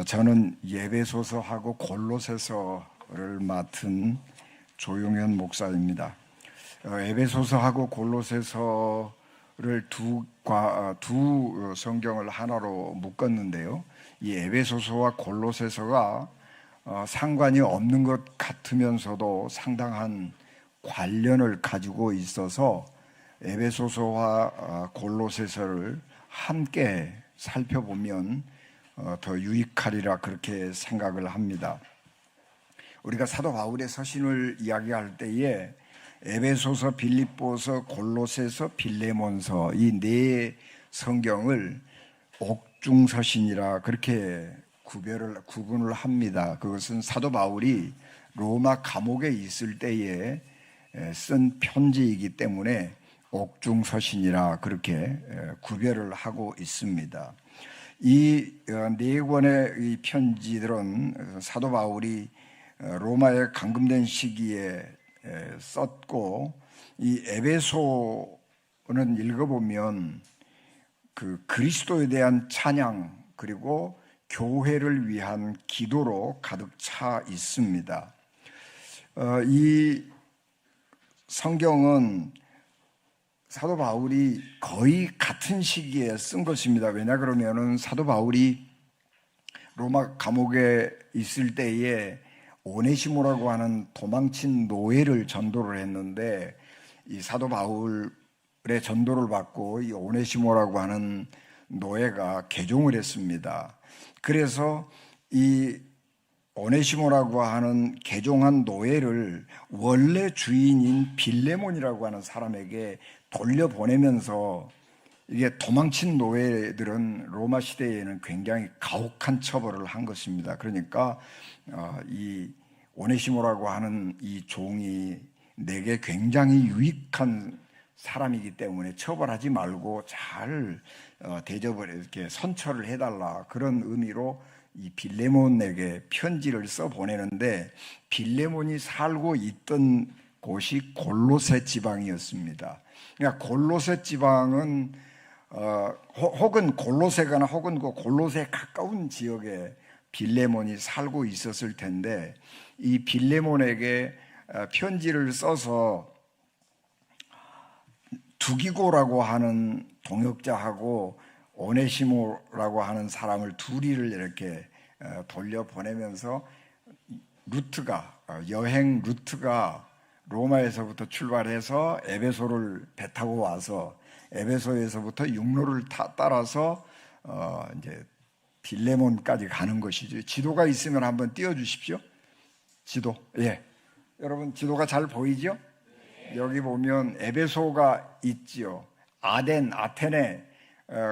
저는 에베소서하고 골로새서를 맡은 조용현 목사입니다. 에베소서하고 골로새서를 두 성경을 하나로 묶었는데요. 이 에베소서와 골로새서가 상관이 없는 것 같으면서도 상당한 관련을 가지고 있어서 에베소서와 골로새서를 함께 살펴보면 더 유익하리라 그렇게 생각을 합니다. 우리가 사도 바울의 서신을 이야기할 때에 에베소서, 빌립보서, 골로새서, 빌레몬서 이 네 성경을 옥중서신이라 그렇게 구분을 합니다. 그것은 사도 바울이 로마 감옥에 있을 때에 쓴 편지이기 때문에 옥중서신이라 그렇게 구별을 하고 있습니다. 이 네 권의 이 편지들은 사도 바울이 로마에 감금된 시기에 썼고, 이 에베소는 읽어보면 그 그리스도에 대한 찬양 그리고 교회를 위한 기도로 가득 차 있습니다. 이 성경은 사도 바울이 거의 같은 시기에 쓴 것입니다. 왜냐 그러면은 사도 바울이 로마 감옥에 있을 때에 오네시모라고 하는 도망친 노예를 전도를 했는데, 이 사도 바울의 전도를 받고 이 오네시모라고 하는 노예가 개종을 했습니다. 그래서 이 오네시모라고 하는 개종한 노예를 원래 주인인 빌레몬이라고 하는 사람에게 돌려보내면서, 이게 도망친 노예들은 로마 시대에는 굉장히 가혹한 처벌을 한 것입니다. 그러니까 이 오네시모라고 하는 이 종이 내게 굉장히 유익한 사람이기 때문에 처벌하지 말고 잘 대접을 이렇게 선처를 해달라, 그런 의미로 이 빌레몬에게 편지를 써 보내는데, 빌레몬이 살고 있던 곳이 골로새 지방이었습니다. 그러니까 골로새 지방은 혹은 골로새가나 혹은 그 골로새에 가까운 지역에 빌레몬이 살고 있었을 텐데, 이 빌레몬에게 편지를 써서 두기고라고 하는 동역자하고 오네시모라고 하는 사람을 둘이를 이렇게 돌려보내면서 여행 루트가 로마에서부터 출발해서 에베소를 배 타고 와서 에베소에서부터 육로를 따라서 이제 빌레몬까지 가는 것이죠. 지도가 있으면 한번 띄워주십시오. 지도. 예. 여러분 지도가 잘 보이죠? 여기 보면 에베소가 있지요. 아테네,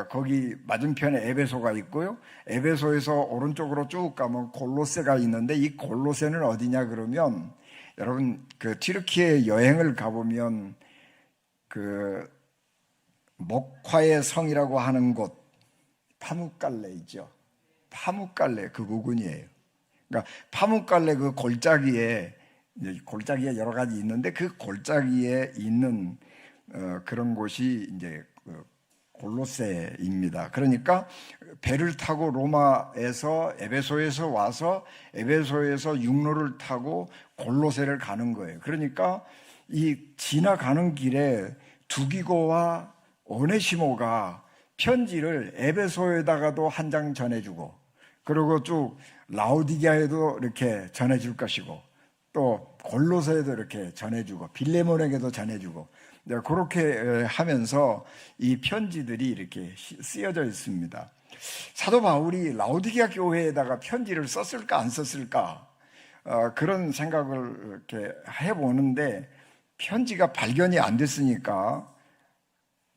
거기 맞은편에 에베소가 있고요. 에베소에서 오른쪽으로 쭉 가면 골로새가 있는데, 이 골로새는 어디냐 그러면, 여러분 그 튀르키예 여행을 가보면 그 목화의 성이라고 하는 곳, 파묵갈레 있죠. 파묵갈레 그 부근이에요. 그러니까 파묵갈레 그 골짜기에 여러 가지 있는데, 그 골짜기에 있는 그런 곳이 이제 골로새입니다. 그러니까 배를 타고 로마에서 에베소에서 와서 에베소에서 육로를 타고 골로새를 가는 거예요. 그러니까 이 지나가는 길에 두기고와 오네시모가 편지를 에베소에다가도 한 장 전해주고, 그리고 쭉 라오디게아에도 이렇게 전해줄 것이고, 또 골로새에도 이렇게 전해주고, 빌레몬에게도 전해주고, 그렇게 하면서 이 편지들이 이렇게 쓰여져 있습니다. 사도 바울이 라오디게아 교회에다가 편지를 썼을까 안 썼을까, 그런 생각을 이렇게 해보는데, 편지가 발견이 안 됐으니까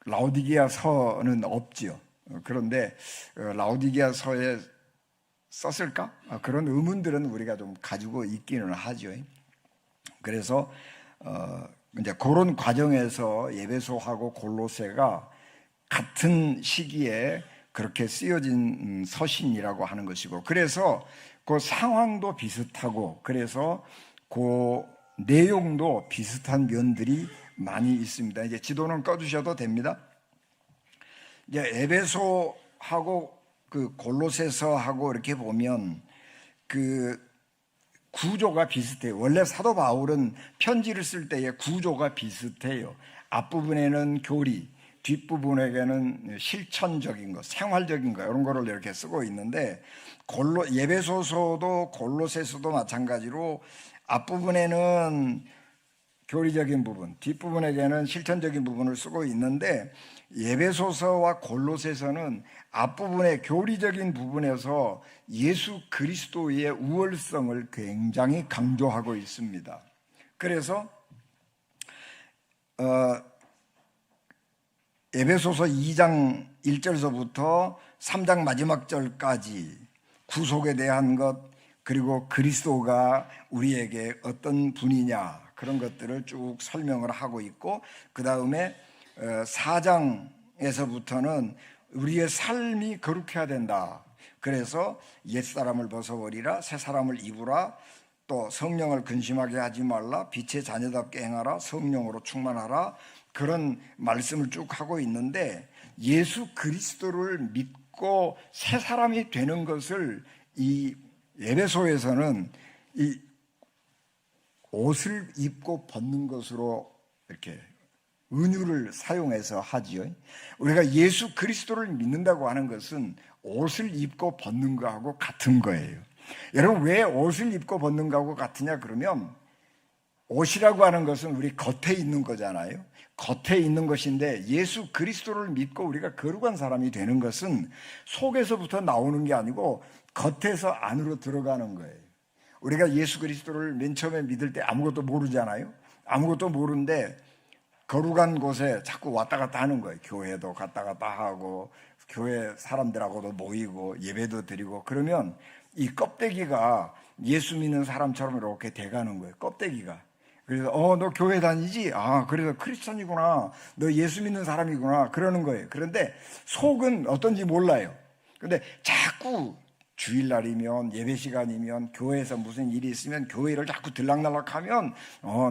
라오디게아서는 없지요. 그런데 라오디게아서에 썼을까? 그런 의문들은 우리가 좀 가지고 있기는 하죠. 그래서 이제 그런 과정에서 에베소하고 골로새가 같은 시기에 그렇게 쓰여진 서신이라고 하는 것이고, 그래서 그 상황도 비슷하고, 그래서 그 내용도 비슷한 면들이 많이 있습니다. 이제 지도는 꺼주셔도 됩니다. 이제 에베소하고 그 골로새서하고 이렇게 보면 그 구조가 비슷해요. 원래 사도 바울은 편지를 쓸 때의 구조가 비슷해요. 앞부분에는 교리, 뒷부분에게는 실천적인 것, 생활적인 것 이런 거를 이렇게 쓰고 있는데 예배소서도 골로새서도 마찬가지로 앞부분에는 교리적인 부분, 뒷부분에게는 실천적인 부분을 쓰고 있는데 예배소서와 골로새서는 앞부분의 교리적인 부분에서 예수 그리스도의 우월성을 굉장히 강조하고 있습니다. 그래서 에베소서 2장 1절서부터 3장 마지막 절까지 구속에 대한 것, 그리고 그리스도가 우리에게 어떤 분이냐 그런 것들을 쭉 설명을 하고 있고, 그 다음에 4장에서부터는 우리의 삶이 거룩해야 된다. 그래서 옛사람을 벗어버리라, 새사람을 입으라, 또 성령을 근심하게 하지 말라, 빛의 자녀답게 행하라, 성령으로 충만하라, 그런 말씀을 쭉 하고 있는데, 예수 그리스도를 믿고 새 사람이 되는 것을 이 에베소에서는 이 옷을 입고 벗는 것으로 이렇게 은유를 사용해서 하지요. 우리가 예수 그리스도를 믿는다고 하는 것은 옷을 입고 벗는 거하고 같은 거예요. 여러분, 왜 옷을 입고 벗는 거하고 같으냐 그러면, 옷이라고 하는 것은 우리 겉에 있는 거잖아요. 겉에 있는 것인데 예수 그리스도를 믿고 우리가 거룩한 사람이 되는 것은 속에서부터 나오는 게 아니고 겉에서 안으로 들어가는 거예요. 우리가 예수 그리스도를 맨 처음에 믿을 때 아무것도 모르잖아요. 아무것도 모르는데 거룩한 곳에 자꾸 왔다 갔다 하는 거예요. 교회도 갔다 갔다 하고 교회 사람들하고도 모이고 예배도 드리고, 그러면 이 껍데기가 예수 믿는 사람처럼 이렇게 돼가는 거예요. 껍데기가. 그래서 너 교회 다니지? 그래서 크리스천이구나, 너 예수 믿는 사람이구나, 그러는 거예요. 그런데 속은 어떤지 몰라요. 근데 자꾸 주일날이면, 예배 시간이면, 교회에서 무슨 일이 있으면 교회를 자꾸 들락날락하면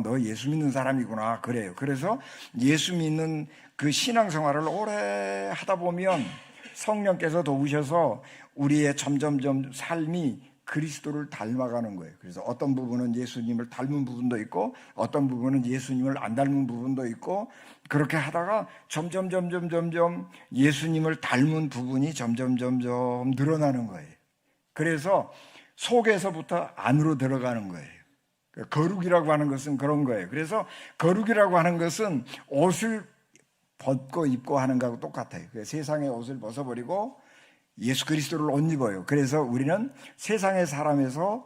너 예수 믿는 사람이구나, 그래요. 그래서 예수 믿는 그 신앙생활을 오래 하다 보면 성령께서 도우셔서 우리의 점점점 삶이 그리스도를 닮아가는 거예요. 그래서 어떤 부분은 예수님을 닮은 부분도 있고 어떤 부분은 예수님을 안 닮은 부분도 있고, 그렇게 하다가 점점 예수님을 닮은 부분이 점점 늘어나는 거예요. 그래서 속에서부터 안으로 들어가는 거예요. 거룩이라고 하는 것은 그런 거예요. 그래서 거룩이라고 하는 것은 옷을 벗고 입고 하는 거하고 똑같아요. 세상의 옷을 벗어버리고 예수 그리스도를 옷 입어요. 그래서 우리는 세상의 사람에서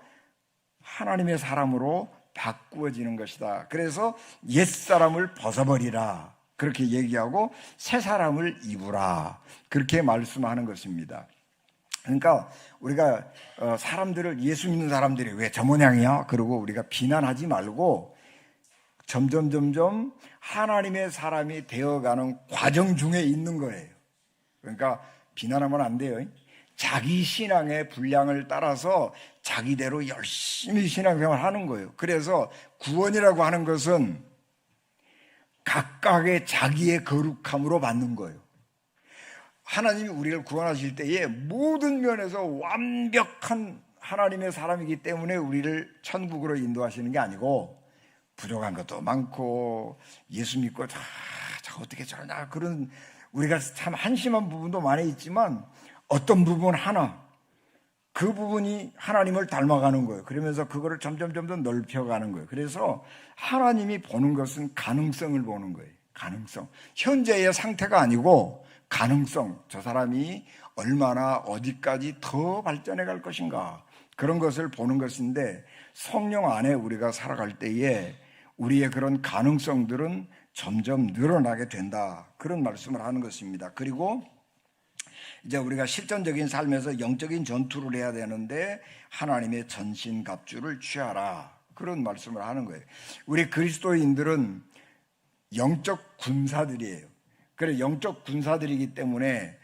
하나님의 사람으로 바꾸어지는 것이다. 그래서 옛사람을 벗어버리라, 그렇게 얘기하고 새 사람을 입으라, 그렇게 말씀하는 것입니다. 그러니까 우리가 사람들을, 예수 믿는 사람들이 왜 저 모양이야? 그러고 우리가 비난하지 말고 점점 하나님의 사람이 되어가는 과정 중에 있는 거예요. 그러니까 비난하면 안 돼요. 자기 신앙의 분량을 따라서 자기대로 열심히 신앙생활 하는 거예요. 그래서 구원이라고 하는 것은 각각의 자기의 거룩함으로 받는 거예요. 하나님이 우리를 구원하실 때에 모든 면에서 완벽한 하나님의 사람이기 때문에 우리를 천국으로 인도하시는 게 아니고, 부족한 것도 많고 예수 믿고 저 어떻게 저러냐, 그런 우리가 참 한심한 부분도 많이 있지만 어떤 부분 하나, 그 부분이 하나님을 닮아가는 거예요. 그러면서 그거를 점점 넓혀가는 거예요. 그래서 하나님이 보는 것은 가능성을 보는 거예요. 가능성. 현재의 상태가 아니고 가능성. 저 사람이 얼마나 어디까지 더 발전해 갈 것인가, 그런 것을 보는 것인데, 성령 안에 우리가 살아갈 때에 우리의 그런 가능성들은 점점 늘어나게 된다, 그런 말씀을 하는 것입니다. 그리고 이제 우리가 실전적인 삶에서 영적인 전투를 해야 되는데 하나님의 전신갑주를 취하라, 그런 말씀을 하는 거예요. 우리 그리스도인들은 영적 군사들이에요. 그래, 영적 군사들이기 때문에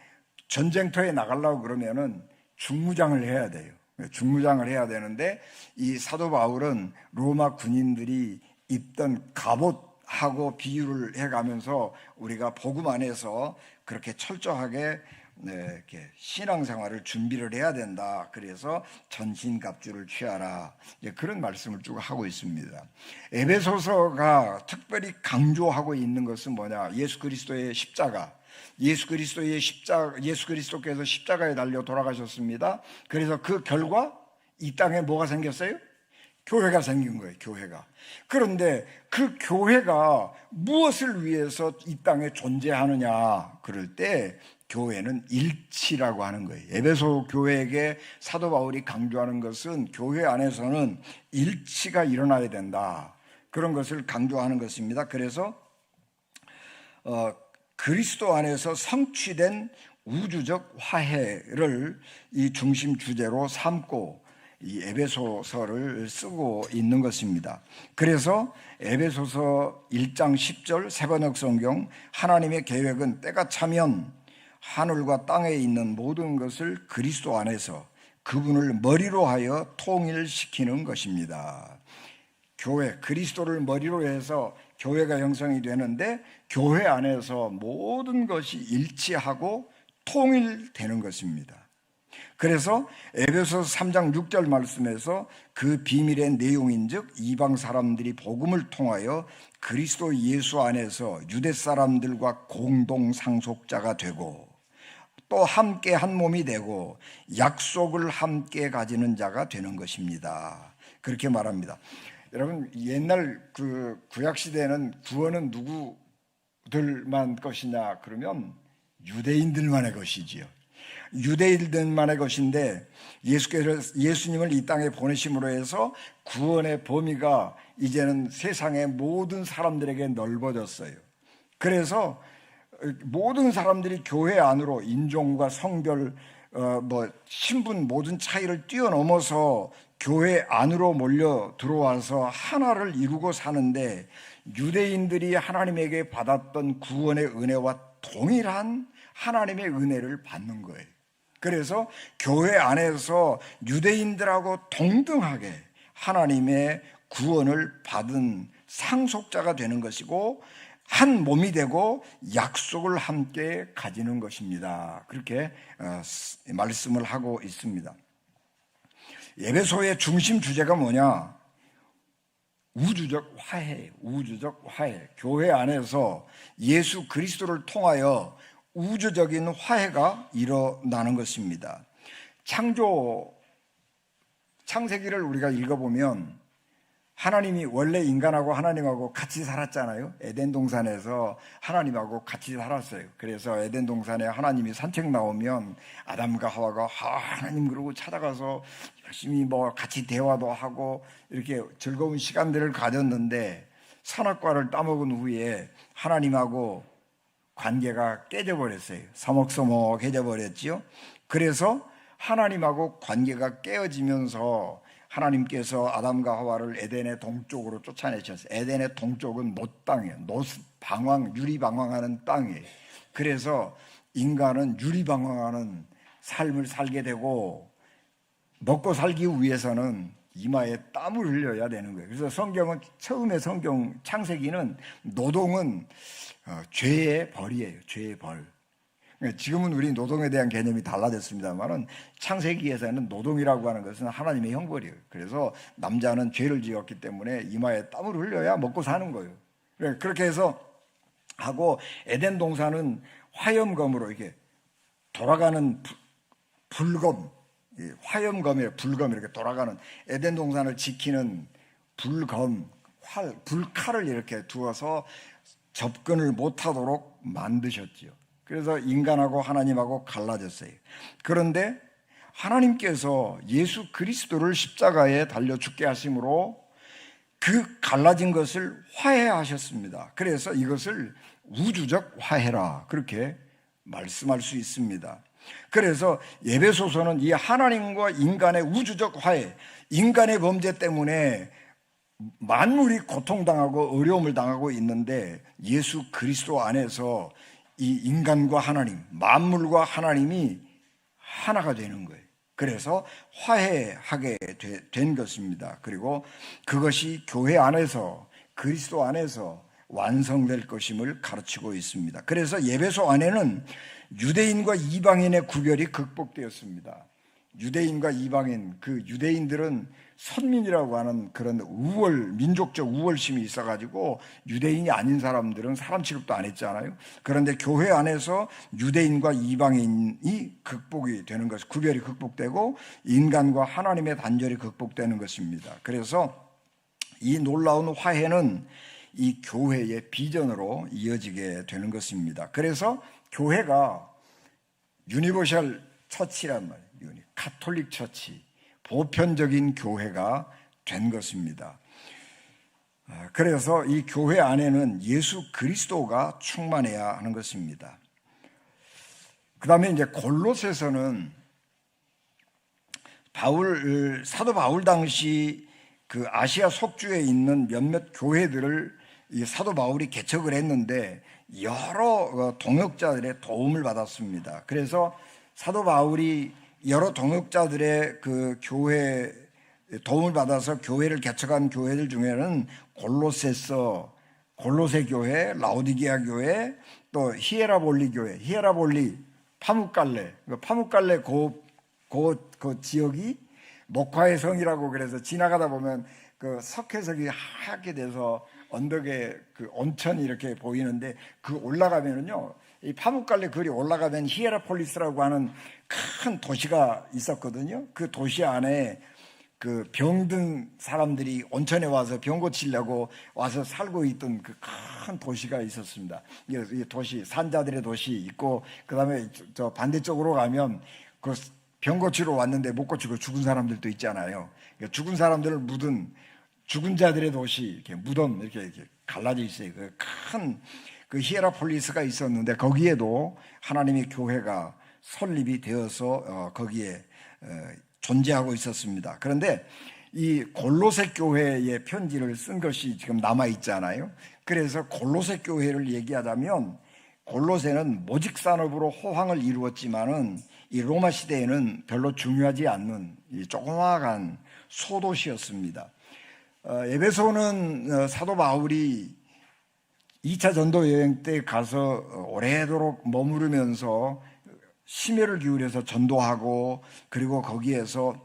전쟁터에 나가려고 그러면은 중무장을 해야 돼요. 중무장을 해야 되는데, 이 사도 바울은 로마 군인들이 입던 갑옷하고 비유를 해가면서 우리가 복음 안에서 그렇게 철저하게 이렇게 신앙생활을 준비를 해야 된다. 그래서 전신갑주를 취하라. 그런 말씀을 쭉 하고 있습니다. 에베소서가 특별히 강조하고 있는 것은 뭐냐? 예수 그리스도의 십자가. 예수 그리스도께서 십자가에 달려 돌아가셨습니다. 그래서 그 결과 이 땅에 뭐가 생겼어요? 교회가 생긴 거예요. 교회가. 그런데 그 교회가 무엇을 위해서 이 땅에 존재하느냐? 그럴 때 교회는 일치라고 하는 거예요. 에베소 교회에게 사도 바울이 강조하는 것은 교회 안에서는 일치가 일어나야 된다. 그런 것을 강조하는 것입니다. 그래서 그리스도 안에서 성취된 우주적 화해를 이 중심 주제로 삼고 이 에베소서를 쓰고 있는 것입니다. 그래서 에베소서 1장 10절 세번역 성경, 하나님의 계획은 때가 차면 하늘과 땅에 있는 모든 것을 그리스도 안에서 그분을 머리로 하여 통일시키는 것입니다. 교회, 그리스도를 머리로 해서 교회가 형성이 되는데 교회 안에서 모든 것이 일치하고 통일되는 것입니다. 그래서 에베소서 3장 6절 말씀에서 그 비밀의 내용인즉 이방 사람들이 복음을 통하여 그리스도 예수 안에서 유대 사람들과 공동 상속자가 되고 또 함께 한 몸이 되고 약속을 함께 가지는 자가 되는 것입니다. 그렇게 말합니다. 여러분, 옛날 그 구약 시대에는 구원은 누구들만 것이냐 그러면 유대인들만의 것이지요. 유대인들만의 것인데 예수님을 이 땅에 보내심으로 해서 구원의 범위가 이제는 세상의 모든 사람들에게 넓어졌어요. 그래서 모든 사람들이 교회 안으로 인종과 성별, 신분 모든 차이를 뛰어넘어서 교회 안으로 몰려 들어와서 하나를 이루고 사는데 유대인들이 하나님에게 받았던 구원의 은혜와 동일한 하나님의 은혜를 받는 거예요. 그래서 교회 안에서 유대인들하고 동등하게 하나님의 구원을 받은 상속자가 되는 것이고 한 몸이 되고 약속을 함께 가지는 것입니다. 그렇게 말씀을 하고 있습니다. 에베소의 중심 주제가 뭐냐? 우주적 화해예요. 우주적 화해. 교회 안에서 예수 그리스도를 통하여 우주적인 화해가 일어나는 것입니다. 창세기를 우리가 읽어보면 하나님이 원래 인간하고 하나님하고 같이 살았잖아요. 에덴 동산에서 하나님하고 같이 살았어요. 그래서 에덴 동산에 하나님이 산책 나오면 아담과 하와가 하나님 그러고 찾아가서 열심히 같이 대화도 하고 이렇게 즐거운 시간들을 가졌는데 선악과를 따먹은 후에 하나님하고 관계가 깨져버렸어요. 서먹서먹해져 버렸지요. 그래서 하나님하고 관계가 깨어지면서 하나님께서 아담과 하와를 에덴의 동쪽으로 쫓아내셨어요. 에덴의 동쪽은 노 땅이에요. 방황, 유리방황하는 땅이에요. 그래서 인간은 유리방황하는 삶을 살게 되고 먹고 살기 위해서는 이마에 땀을 흘려야 되는 거예요. 그래서 성경은 처음에 창세기는 노동은 죄의 벌이에요. 죄의 벌. 지금은 우리 노동에 대한 개념이 달라졌습니다만은 창세기에서는 노동이라고 하는 것은 하나님의 형벌이에요. 그래서 남자는 죄를 지었기 때문에 이마에 땀을 흘려야 먹고 사는 거예요. 그렇게 해서 하고 에덴 동산은 화염검으로 이렇게 돌아가는 불검, 화염검이에요. 불검 이렇게 돌아가는 에덴 동산을 지키는 불검, 불칼을 이렇게 두어서 접근을 못하도록 만드셨지요. 그래서 인간하고 하나님하고 갈라졌어요. 그런데 하나님께서 예수 그리스도를 십자가에 달려 죽게 하심으로 그 갈라진 것을 화해하셨습니다. 그래서 이것을 우주적 화해라 그렇게 말씀할 수 있습니다. 그래서 에베소서는 이 하나님과 인간의 우주적 화해, 인간의 범죄 때문에 만물이 고통당하고 어려움을 당하고 있는데 예수 그리스도 안에서 이 인간과 하나님, 만물과 하나님이 하나가 되는 거예요. 그래서 화해하게 된 것입니다. 그리고 그것이 교회 안에서 그리스도 안에서 완성될 것임을 가르치고 있습니다. 그래서 에베소 안에는 유대인과 이방인의 구별이 극복되었습니다. 유대인과 이방인, 그 유대인들은 선민이라고 하는 그런 민족적 우월심이 있어가지고 유대인이 아닌 사람들은 사람 취급도 안 했잖아요. 그런데 교회 안에서 유대인과 이방인이 극복이 되는 것, 구별이 극복되고 인간과 하나님의 단절이 극복되는 것입니다. 그래서 이 놀라운 화해는 이 교회의 비전으로 이어지게 되는 것입니다. 그래서 교회가 유니버셜 처치란 말이에요. 카톨릭 처치, 보편적인 교회가 된 것입니다. 그래서 이 교회 안에는 예수 그리스도가 충만해야 하는 것입니다. 그 다음에 이제 골로새서는 사도 바울 당시 그 아시아 속주에 있는 몇몇 교회들을 이 사도 바울이 개척을 했는데 여러 동역자들의 도움을 받았습니다. 그래서 사도 바울이 여러 동역자들의 그 교회 도움을 받아서 교회를 개척한 교회들 중에는 골로새 교회, 라오디게아 교회, 또 히에라볼리 교회, 파묵갈레 그 지역이 목화의 성이라고 그래서 지나가다 보면 그 석회석이 하얗게 돼서 언덕에 그 온천이 이렇게 보이는데 그 올라가면은요, 이 파묵갈레 거리 올라가면 히에라폴리스라고 하는 큰 도시가 있었거든요. 그 도시 안에 그 병든 사람들이 온천에 와서 병 고치려고 와서 살고 있던 그 큰 도시가 있었습니다. 이 도시, 산자들의 도시 있고, 그 다음에 저 반대쪽으로 가면 그 병 고치러 왔는데 못 고치고 죽은 사람들도 있잖아요. 죽은 사람들을 묻은 죽은 자들의 도시, 이렇게 무덤 이렇게 갈라져 있어요. 그 히에라폴리스가 있었는데 거기에도 하나님의 교회가 설립이 되어서 거기에 존재하고 있었습니다. 그런데 이 골로새 교회의 편지를 쓴 것이 지금 남아 있잖아요. 그래서 골로새 교회를 얘기하자면 골로새는 모직 산업으로 호황을 이루었지만은 이 로마 시대에는 별로 중요하지 않는 이 조그마한 소도시였습니다. 에베소는 사도 바울이 2차 전도 여행 때 가서 오래도록 머무르면서 심혈을 기울여서 전도하고 그리고 거기에서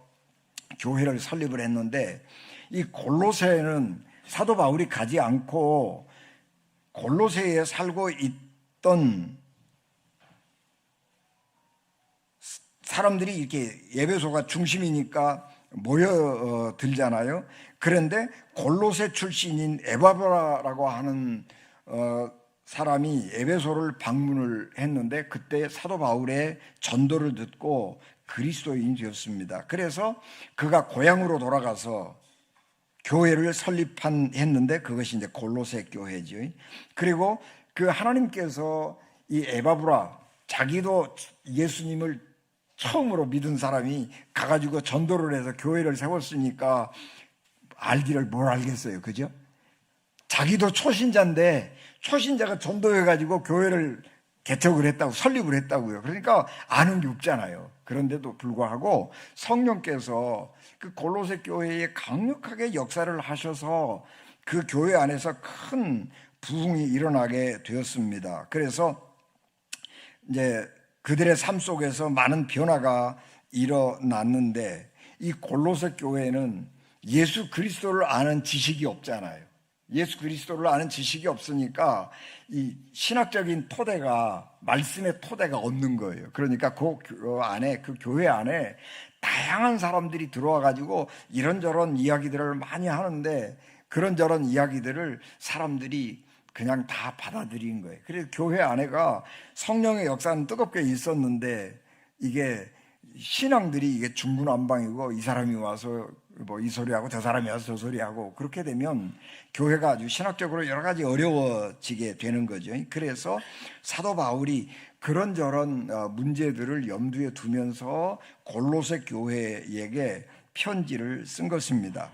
교회를 설립을 했는데, 이 골로새는 사도 바울이 가지 않고 골로새에 살고 있던 사람들이 이렇게 에베소가 중심이니까 모여들잖아요. 그런데 골로새 출신인 에바브라라고 하는 사람이 에베소를 방문을 했는데 그때 사도 바울의 전도를 듣고 그리스도인이 되었습니다. 그래서 그가 고향으로 돌아가서 교회를 설립했는데 그것이 이제 골로새 교회죠. 그리고 그 하나님께서 이 에바브라, 자기도 예수님을 처음으로 믿은 사람이 가가지고 전도를 해서 교회를 세웠으니까 알기를 뭘 알겠어요. 그죠? 자기도 초신자인데 초신자가 전도해가지고 교회를 개척을 했다고, 설립을 했다고요. 그러니까 아는 게 없잖아요. 그런데도 불구하고 성령께서 그 골로새 교회에 강력하게 역사를 하셔서 그 교회 안에서 큰 부흥이 일어나게 되었습니다. 그래서 이제 그들의 삶 속에서 많은 변화가 일어났는데, 이 골로새 교회는 예수 그리스도를 아는 지식이 없잖아요. 예수 그리스도를 아는 지식이 없으니까 이 신학적인 토대가, 말씀의 토대가 없는 거예요. 그러니까 그 교회 안에 다양한 사람들이 들어와 가지고 이런저런 이야기들을 많이 하는데 그런저런 이야기들을 사람들이 그냥 다 받아들인 거예요. 그래서 교회 안에가 성령의 역사는 뜨겁게 있었는데 이게 신앙들이 이게 중구난방이고, 이 사람이 와서 뭐 이 소리하고 저 사람이 와서 저 소리하고, 그렇게 되면 교회가 아주 신학적으로 여러 가지 어려워지게 되는 거죠. 그래서 사도 바울이 그런저런 문제들을 염두에 두면서 골로새 교회에게 편지를 쓴 것입니다.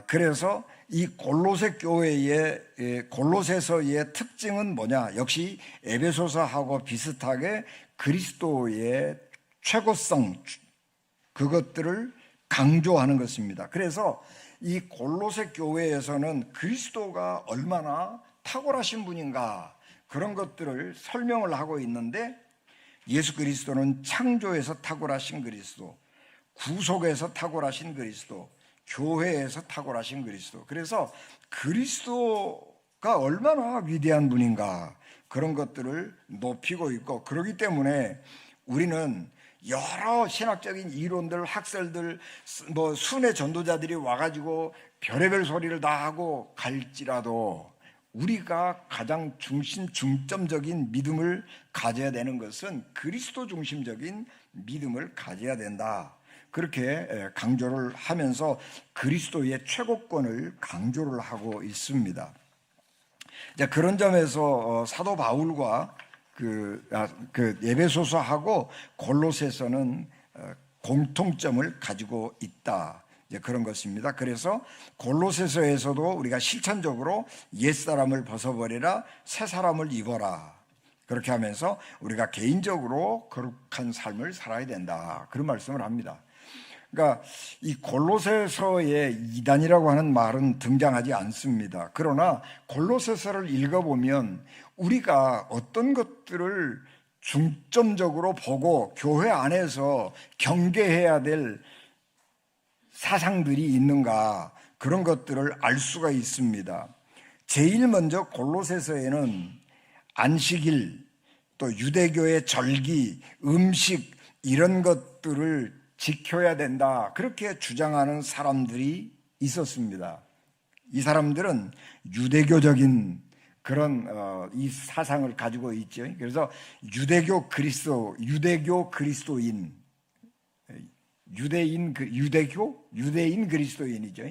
그래서 이 골로새 교회의 골로새서의 특징은 뭐냐? 역시 에베소서하고 비슷하게 그리스도의 최고성, 그것들을 강조하는 것입니다. 그래서 이 골로새 교회에서는 그리스도가 얼마나 탁월하신 분인가, 그런 것들을 설명을 하고 있는데 예수 그리스도는 창조에서 탁월하신 그리스도, 구속에서 탁월하신 그리스도, 교회에서 탁월하신 그리스도. 그래서 그리스도가 얼마나 위대한 분인가 그런 것들을 높이고 있고, 그렇기 때문에 우리는 여러 신학적인 이론들, 학설들, 순회 전도자들이 와가지고 별의별 소리를 다 하고 갈지라도 우리가 가장 중점적인 믿음을 가져야 되는 것은 그리스도 중심적인 믿음을 가져야 된다. 그렇게 강조를 하면서 그리스도의 최고권을 강조를 하고 있습니다. 그런 점에서 사도 바울과 그 에베소서하고 골로새서는 공통점을 가지고 있다. 그런 것입니다. 그래서 골로새서에서도 우리가 실천적으로 옛사람을 벗어버리라, 새사람을 입어라. 그렇게 하면서 우리가 개인적으로 거룩한 삶을 살아야 된다. 그런 말씀을 합니다. 그러니까 이 골로새서에 이단이라고 하는 말은 등장하지 않습니다. 그러나 골로새서를 읽어보면 우리가 어떤 것들을 중점적으로 보고 교회 안에서 경계해야 될 사상들이 있는가, 그런 것들을 알 수가 있습니다. 제일 먼저 골로새서에는 안식일, 또 유대교의 절기, 음식 이런 것들을 지켜야 된다, 그렇게 주장하는 사람들이 있었습니다. 이 사람들은 유대교적인 그런 이 사상을 가지고 있죠. 그래서 유대교 그리스도인, 유대인 그리스도인이죠.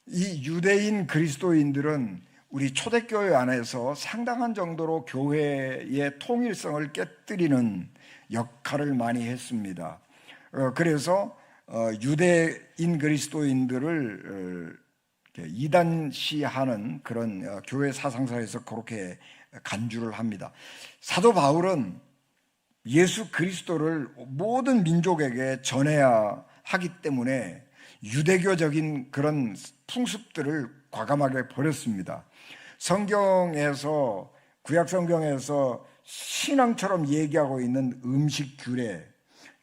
이 유대인 그리스도인들은 우리 초대교회 안에서 상당한 정도로 교회의 통일성을 깨뜨리는 역할을 많이 했습니다. 그래서 유대인 그리스도인들을 이단시하는 그런 교회 사상사에서 그렇게 간주를 합니다. 사도 바울은 예수 그리스도를 모든 민족에게 전해야 하기 때문에 유대교적인 그런 풍습들을 과감하게 버렸습니다. 성경에서, 구약 성경에서 신앙처럼 얘기하고 있는 음식 규례,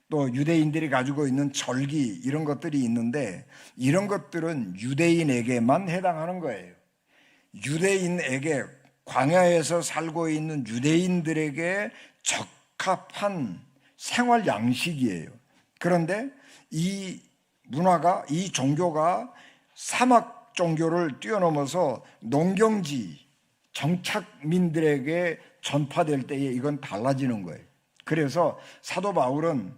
또 유대인들이 가지고 있는 절기, 이런 것들이 있는데 이런 것들은 유대인에게만 해당하는 거예요. 유대인에게, 광야에서 살고 있는 유대인들에게 적합한 생활 양식이에요. 그런데 이 문화가, 이 종교가 사막 종교를 뛰어넘어서 농경지 정착민들에게 전파될 때에 이건 달라지는 거예요. 그래서 사도 바울은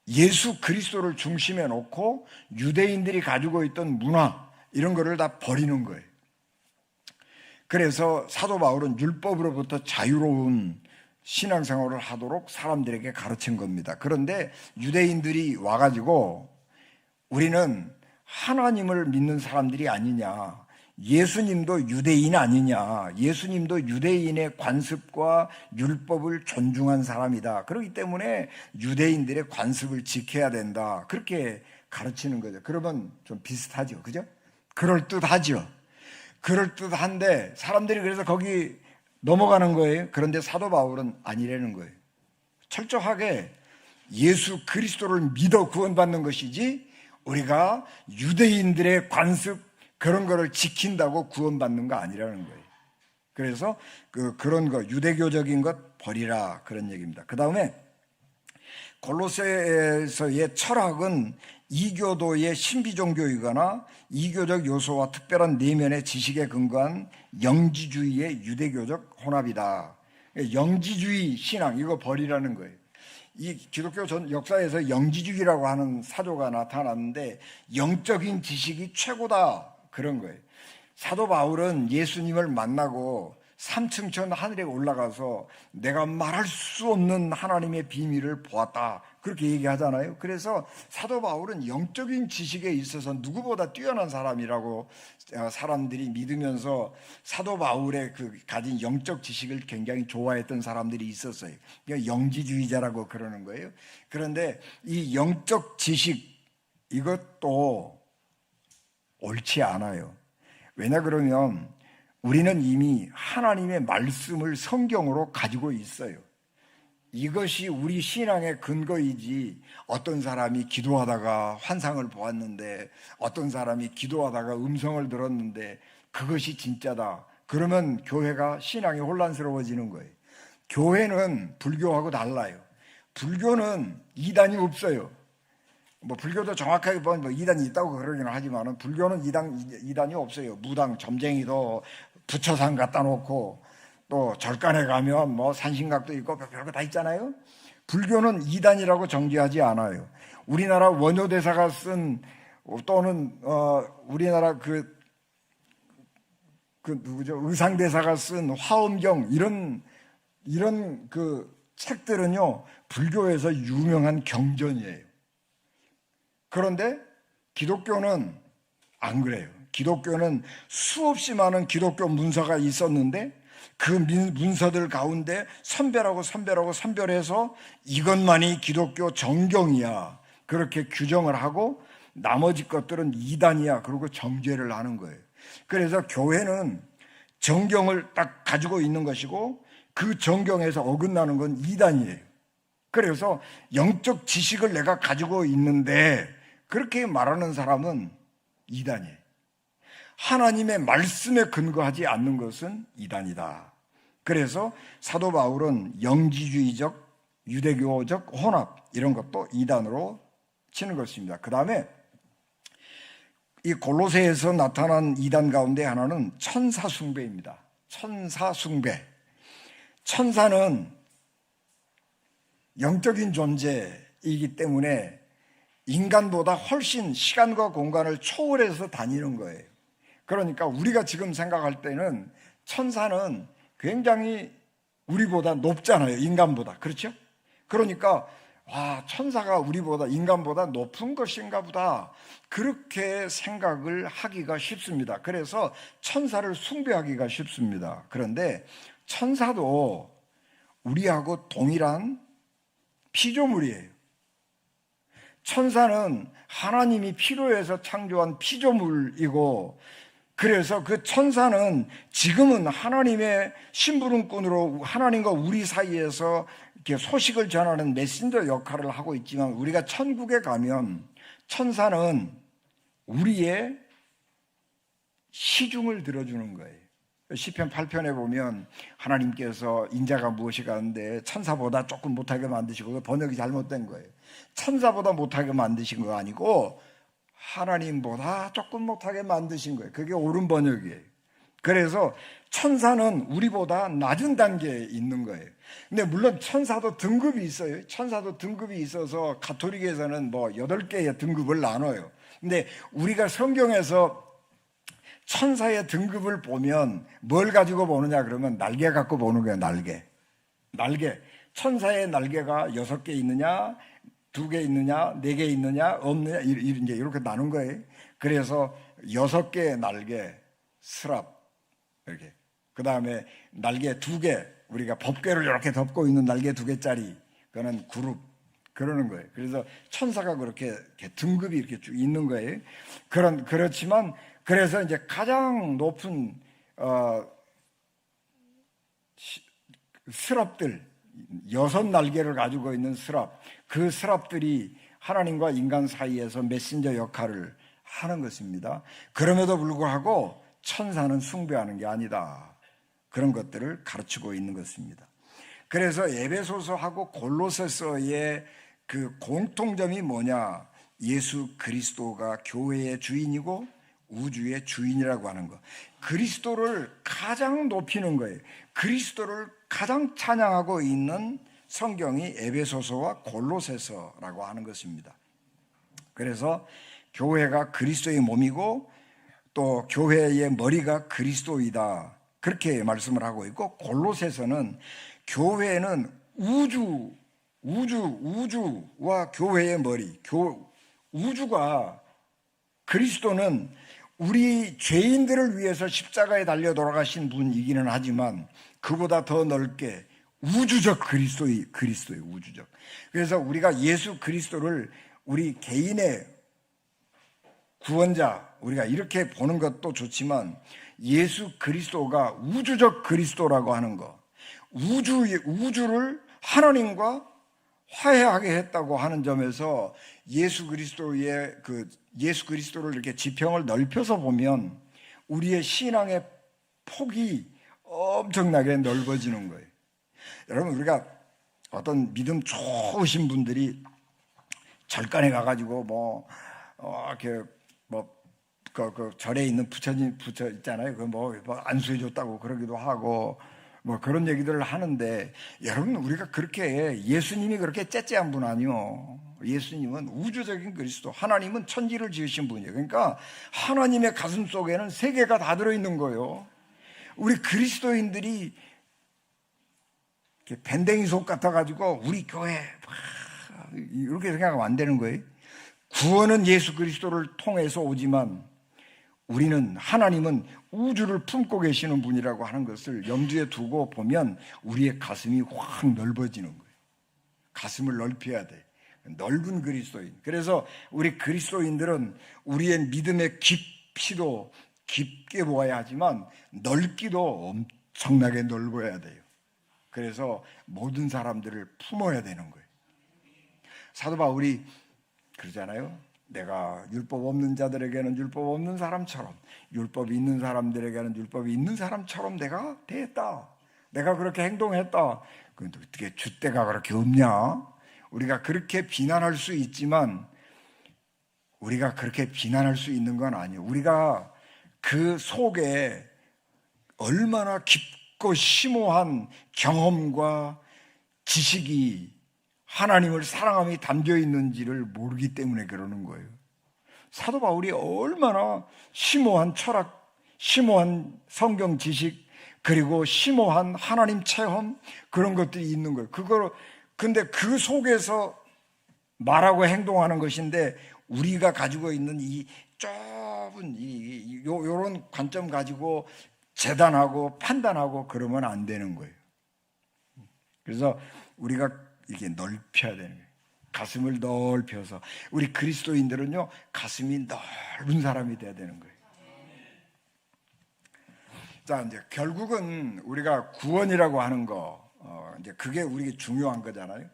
예수 그리스도를 중심에 놓고 유대인들이 가지고 있던 문화, 이런 거를 다 버리는 거예요. 그래서 사도 바울은 율법으로부터 자유로운 신앙생활을 하도록 사람들에게 가르친 겁니다. 그런데 유대인들이 와가지고 우리는 하나님을 믿는 사람들이 아니냐, 예수님도 유대인 아니냐, 예수님도 유대인의 관습과 율법을 존중한 사람이다, 그렇기 때문에 유대인들의 관습을 지켜야 된다, 그렇게 가르치는 거죠. 그러면 좀 비슷하죠, 그죠? 그럴듯하죠. 그럴듯한데 사람들이 그래서 거기 넘어가는 거예요. 그런데 사도 바울은 아니라는 거예요. 철저하게 예수 그리스도를 믿어 구원받는 것이지 우리가 유대인들의 관습 그런 거를 지킨다고 구원받는 거 아니라는 거예요. 그래서 그런 거, 유대교적인 것 버리라, 그런 얘기입니다. 그 다음에 골로새서의 철학은 이교도의 신비종교이거나 이교적 요소와 특별한 내면의 지식에 근거한 영지주의의 유대교적 혼합이다. 영지주의 신앙, 이거 버리라는 거예요. 이 기독교 전 역사에서 영지주의라고 하는 사조가 나타났는데 영적인 지식이 최고다, 그런 거예요. 사도 바울은 예수님을 만나고 3층천 하늘에 올라가서 내가 말할 수 없는 하나님의 비밀을 보았다, 그렇게 얘기하잖아요. 그래서 사도 바울은 영적인 지식에 있어서 누구보다 뛰어난 사람이라고 사람들이 믿으면서 사도 바울의 그 가진 영적 지식을 굉장히 좋아했던 사람들이 있었어요. 그러니까 영지주의자라고 그러는 거예요. 그런데 이 영적 지식, 이것도 옳지 않아요. 왜냐 그러면 우리는 이미 하나님의 말씀을 성경으로 가지고 있어요. 이것이 우리 신앙의 근거이지, 어떤 사람이 기도하다가 환상을 보았는데, 어떤 사람이 기도하다가 음성을 들었는데 그것이 진짜다, 그러면 교회가 신앙이 혼란스러워지는 거예요. 교회는 불교하고 달라요. 불교는 이단이 없어요. 뭐 불교도 정확하게 보면 뭐 이단이 있다고 그러기는 하지만 불교는 이단이 없어요. 무당 점쟁이도 부처상 갖다 놓고, 또 절간에 가면 뭐 산신각도 있고 별거 다 있잖아요. 불교는 이단이라고 정죄하지 않아요. 우리나라 원효대사가 쓴, 또는 우리나라 그 누구죠, 의상대사가 쓴 화엄경, 이런 그 책들은요 불교에서 유명한 경전이에요. 그런데 기독교는 안 그래요. 기독교는 수없이 많은 기독교 문서가 있었는데 그 문서들 가운데 선별해서 이것만이 기독교 정경이야, 그렇게 규정을 하고 나머지 것들은 이단이야, 그러고 정죄를 하는 거예요. 그래서 교회는 정경을 딱 가지고 있는 것이고, 그 정경에서 어긋나는 건 이단이에요. 그래서 영적 지식을 내가 가지고 있는데 그렇게 말하는 사람은 이단이에요. 하나님의 말씀에 근거하지 않는 것은 이단이다. 그래서 사도 바울은 영지주의적, 유대교적 혼합, 이런 것도 이단으로 치는 것입니다. 그 다음에 이 골로새에서 나타난 이단 가운데 하나는 천사 숭배입니다. 천사 숭배. 천사는 영적인 존재이기 때문에 인간보다 훨씬 시간과 공간을 초월해서 다니는 거예요. 그러니까 우리가 지금 생각할 때는 천사는 굉장히 우리보다 높잖아요. 인간보다. 그렇죠? 그러니까 천사가 우리보다, 인간보다 높은 것인가 보다, 그렇게 생각을 하기가 쉽습니다. 그래서 천사를 숭배하기가 쉽습니다. 그런데 천사도 우리하고 동일한 피조물이에요. 천사는 하나님이 필요해서 창조한 피조물이고, 그래서 그 천사는 지금은 하나님의 심부름꾼으로 하나님과 우리 사이에서 이렇게 소식을 전하는 메신저 역할을 하고 있지만, 우리가 천국에 가면 천사는 우리의 시중을 들어주는 거예요. 시편 8편에 보면 하나님께서 인자가 무엇이가 하는데 천사보다 조금 못하게 만드시고, 번역이 잘못된 거예요. 천사보다 못하게 만드신 거 아니고 하나님보다 조금 못하게 만드신 거예요. 그게 옳은 번역이에요. 그래서 천사는 우리보다 낮은 단계에 있는 거예요. 근데 물론 천사도 등급이 있어요. 천사도 등급이 있어서 가톨릭에서는 뭐 8개의 등급을 나눠요. 근데 우리가 성경에서 천사의 등급을 보면 뭘 가지고 보느냐 그러면 날개 갖고 보는 거예요. 날개. 천사의 날개가 6개 있느냐, 2개 있느냐, 4개 있느냐, 없느냐, 이제 이렇게 나눈 거예요. 그래서 6개의 날개, 스랍, 이렇게. 그 다음에 날개 2개, 우리가 법궤를 이렇게 덮고 있는 날개 2개짜리, 그거는 그룹, 그러는 거예요. 그래서 천사가 그렇게 등급이 이렇게 쭉 있는 거예요. 그렇지만, 그래서 이제 가장 높은, 스랍들, 6날개를 가지고 있는 스랍, 그 스랍들이 하나님과 인간 사이에서 메신저 역할을 하는 것입니다. 그럼에도 불구하고 천사는 숭배하는 게 아니다, 그런 것들을 가르치고 있는 것입니다. 그래서 에베소서하고 골로새서의 그 공통점이 뭐냐, 예수 그리스도가 교회의 주인이고 우주의 주인이라고 하는 것, 그리스도를 가장 높이는 거예요. 그리스도를 가장 찬양하고 있는 성경이 에베소서와 골로새서라고 하는 것입니다. 그래서 교회가 그리스도의 몸이고 또 교회의 머리가 그리스도이다, 그렇게 말씀을 하고 있고, 골로새서는 교회는 우주와 교회의 머리, 우주가, 그리스도는 우리 죄인들을 위해서 십자가에 달려 돌아가신 분이기는 하지만 그보다 더 넓게 우주적 그리스도예요. 우주적. 그래서 우리가 예수 그리스도를 우리 개인의 구원자, 우리가 이렇게 보는 것도 좋지만 예수 그리스도가 우주적 그리스도라고 하는 거, 우주를 하나님과 화해하게 했다고 하는 점에서 예수 그리스도를 이렇게 지평을 넓혀서 보면 우리의 신앙의 폭이 엄청나게 넓어지는 거예요. 여러분, 우리가 어떤 믿음 좋으신 분들이 절간에 가가지고 그 절에 있는 부처 있잖아요. 안수해 줬다고 그러기도 하고 그런 얘기들을 하는데, 여러분, 우리가 그렇게, 예수님이 그렇게 째째한 분 아니요. 예수님은 우주적인 그리스도, 하나님은 천지를 지으신 분이에요. 그러니까 하나님의 가슴 속에는 세계가 다 들어있는 거예요. 우리 그리스도인들이 밴댕이 속 같아가지고 우리 교회 이렇게 생각하면 안 되는 거예요. 구원은 예수 그리스도를 통해서 오지만 하나님은 우주를 품고 계시는 분이라고 하는 것을 염두에 두고 보면 우리의 가슴이 확 넓어지는 거예요. 가슴을 넓혀야 돼. 넓은 그리스도인. 그래서 우리 그리스도인들은 우리의 믿음의 깊이도 깊게 보아야 하지만 넓기도 엄청나게 넓어야 돼요. 그래서 모든 사람들을 품어야 되는 거예요. 사도 바울이 그러잖아요. 내가 율법 없는 자들에게는 율법 없는 사람처럼, 율법이 있는 사람들에게는 율법이 있는 사람처럼 내가 대했다. 내가 그렇게 행동했다. 그런데 어떻게 줏대가 그렇게 없냐? 우리가 그렇게 비난할 수 있지만 우리가 그렇게 비난할 수 있는 건 아니에요. 우리가 그 속에 얼마나 깊고 심오한 경험과 지식이, 하나님을 사랑함이 담겨 있는지를 모르기 때문에 그러는 거예요. 사도 바울이 얼마나 심오한 철학, 심오한 성경 지식, 그리고 심오한 하나님 체험, 그런 것들이 있는 거예요. 근데 그 속에서 말하고 행동하는 것인데, 우리가 가지고 있는 이 좁은 요런 관점 가지고 재단하고 판단하고 그러면 안 되는 거예요. 그래서 우리가 이게 넓혀야 되는 거예요. 가슴을 넓혀서. 우리 그리스도인들은요, 가슴이 넓은 사람이 돼야 되는 거예요. 자, 이제 결국은 우리가 구원이라고 하는 거, 이제 그게 우리에게 중요한 거잖아요.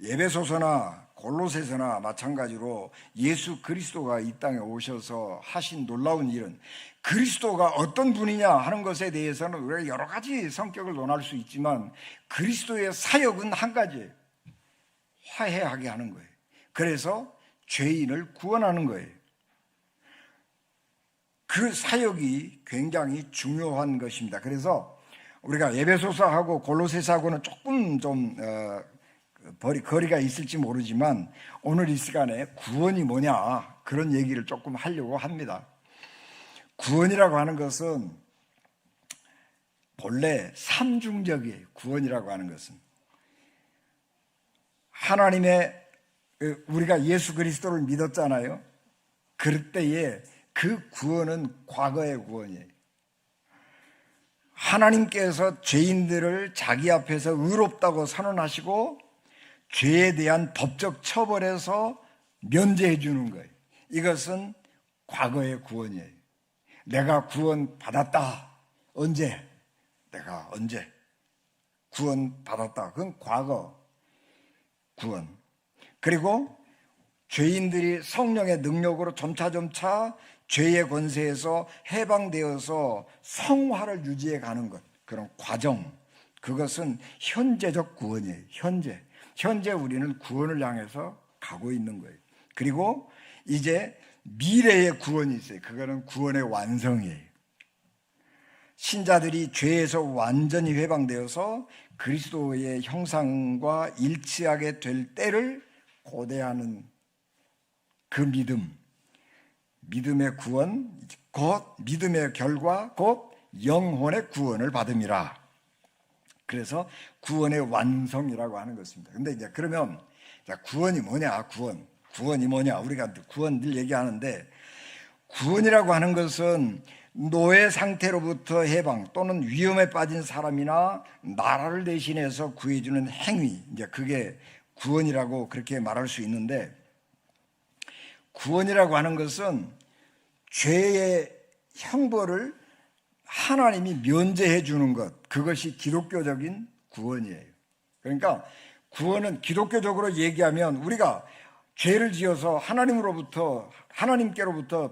에베소서나 골로새서나 마찬가지로 예수 그리스도가 이 땅에 오셔서 하신 놀라운 일은, 그리스도가 어떤 분이냐 하는 것에 대해서는 우리가 여러 가지 성격을 논할 수 있지만 그리스도의 사역은 한 가지예요. 화해하게 하는 거예요. 그래서 죄인을 구원하는 거예요. 그 사역이 굉장히 중요한 것입니다. 그래서 우리가 에베소서하고 골로새서하고는 조금 좀 거리가 있을지 모르지만 오늘 이 시간에 구원이 뭐냐, 그런 얘기를 조금 하려고 합니다. 구원이라고 하는 것은 본래 삼중적이에요. 구원이라고 하는 것은 우리가 예수 그리스도를 믿었잖아요. 그럴 때에 그 구원은 과거의 구원이에요. 하나님께서 죄인들을 자기 앞에서 의롭다고 선언하시고 죄에 대한 법적 처벌에서 면제해 주는 거예요. 이것은 과거의 구원이에요. 내가 구원 받았다. 언제? 내가 언제 구원 받았다. 그건 과거 구원. 그리고 죄인들이 성령의 능력으로 점차 죄의 권세에서 해방되어서 성화를 유지해 가는 것, 그런 과정, 그것은 현재적 구원이에요. 현재 우리는 구원을 향해서 가고 있는 거예요. 그리고 이제 미래의 구원이 있어요. 그거는 구원의 완성이에요. 신자들이 죄에서 완전히 해방되어서 그리스도의 형상과 일치하게 될 때를 고대하는 그 믿음의 구원, 곧 믿음의 결과, 곧 영혼의 구원을 받음이라. 그래서 구원의 완성이라고 하는 것입니다. 근데 이제 그러면 구원이 뭐냐? 구원이 뭐냐? 우리가 구원 늘 얘기하는데, 구원이라고 하는 것은 노예 상태로부터 해방 또는 위험에 빠진 사람이나 나라를 대신해서 구해주는 행위, 이제 그게 구원이라고 그렇게 말할 수 있는데, 구원이라고 하는 것은 죄의 형벌을 하나님이 면제해 주는 것, 그것이 기독교적인 구원이에요. 그러니까 구원은 기독교적으로 얘기하면 우리가 죄를 지어서 하나님께로부터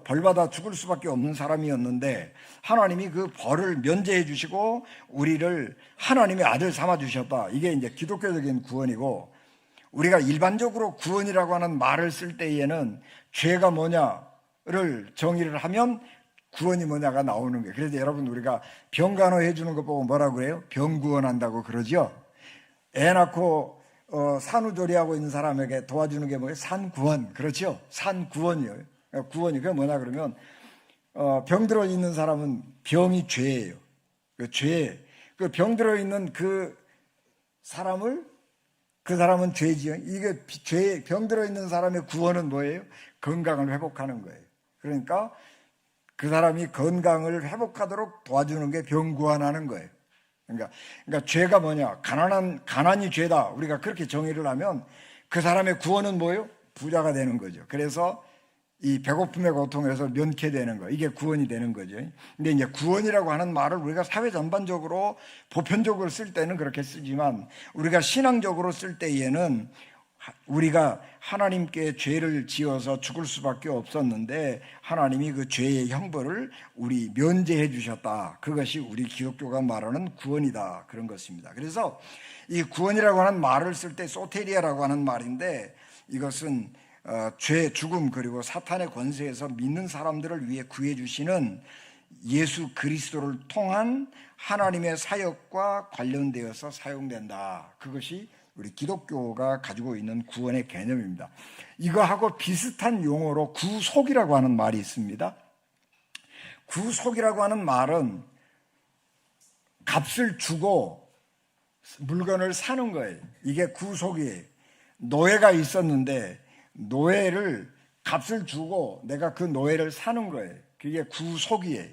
벌받아 죽을 수밖에 없는 사람이었는데 하나님이 그 벌을 면제해 주시고 우리를 하나님의 아들 삼아 주셨다. 이게 이제 기독교적인 구원이고, 우리가 일반적으로 구원이라고 하는 말을 쓸 때에는 죄가 뭐냐를 정의를 하면 구원이 뭐냐가 나오는 거예요. 그래서 여러분, 우리가 병간호해 주는 거 보고 뭐라고 그래요? 병구원한다고 그러죠. 애 낳고 산후조리하고 있는 사람에게 도와주는 게 뭐예요? 산구원. 그렇죠? 산구원이에요. 구원이 그게 뭐냐 그러면 병들어 있는 사람은 병이 죄예요. 그 병 들어 있는 그 사람은 죄지요. 이게 병 들어 있는 사람의 구원은 뭐예요? 건강을 회복하는 거예요. 그러니까 그 사람이 건강을 회복하도록 도와주는 게 병구원하는 거예요. 그러니까 죄가 뭐냐? 가난이 죄다. 우리가 그렇게 정의를 하면 그 사람의 구원은 뭐예요? 부자가 되는 거죠. 그래서 이 배고픔의 고통에서 면케되는 거, 이게 구원이 되는 거죠. 근데 이제 구원이라고 하는 말을 우리가 사회 전반적으로 보편적으로 쓸 때는 그렇게 쓰지만, 우리가 신앙적으로 쓸 때에는 우리가 하나님께 죄를 지어서 죽을 수밖에 없었는데 하나님이 그 죄의 형벌을 우리 면제해 주셨다. 그것이 우리 기독교가 말하는 구원이다. 그런 것입니다. 그래서 이 구원이라고 하는 말을 쓸 때 소테리아라고 하는 말인데, 이것은 죄, 죽음, 그리고 사탄의 권세에서 믿는 사람들을 위해 구해 주시는 예수 그리스도를 통한 하나님의 사역과 관련되어서 사용된다. 그것이 우리 기독교가 가지고 있는 구원의 개념입니다. 이거하고 비슷한 용어로 구속이라고 하는 말이 있습니다. 구속이라고 하는 말은 값을 주고 물건을 사는 거예요. 이게 구속이에요. 노예가 있었는데 노예를 값을 주고 내가 그 노예를 사는 거예요. 그게 구속이에요.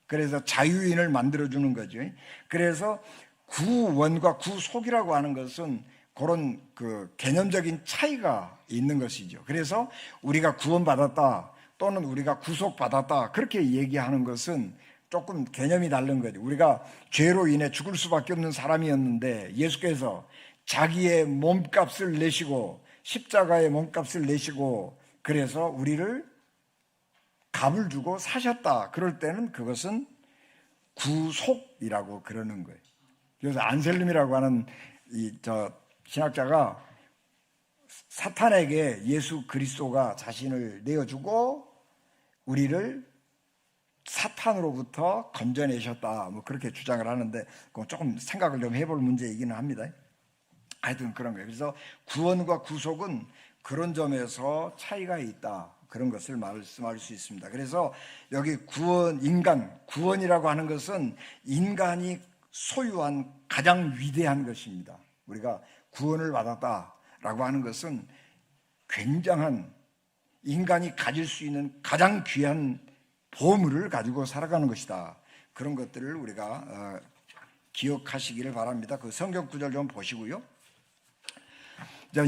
그래서 자유인을 만들어주는 거죠. 그래서 구원과 구속이라고 하는 것은 그런 그 개념적인 차이가 있는 것이죠. 그래서 우리가 구원받았다 또는 우리가 구속받았다 그렇게 얘기하는 것은 조금 개념이 다른 거죠. 우리가 죄로 인해 죽을 수밖에 없는 사람이었는데 예수께서 자기의 몸값을 내시고 십자가의 몸값을 내시고 그래서 우리를 값을 주고 사셨다. 그럴 때는 그것은 구속이라고 그러는 거예요. 그래서 안셀름이라고 하는 신학자가 사탄에게 예수 그리스도가 자신을 내어주고 우리를 사탄으로부터 건져내셨다. 뭐 그렇게 주장을 하는데 그건 조금 생각을 좀 해볼 문제이기는 합니다. 하여튼 그런 거예요. 그래서 구원과 구속은 그런 점에서 차이가 있다. 그런 것을 말씀할 수 있습니다. 그래서 여기 구원이라고 하는 것은 인간이 소유한 가장 위대한 것입니다. 우리가 구원을 받았다라고 하는 것은 굉장한 인간이 가질 수 있는 가장 귀한 보물을 가지고 살아가는 것이다. 그런 것들을 우리가 기억하시기를 바랍니다. 그 성경 구절 좀 보시고요. 이제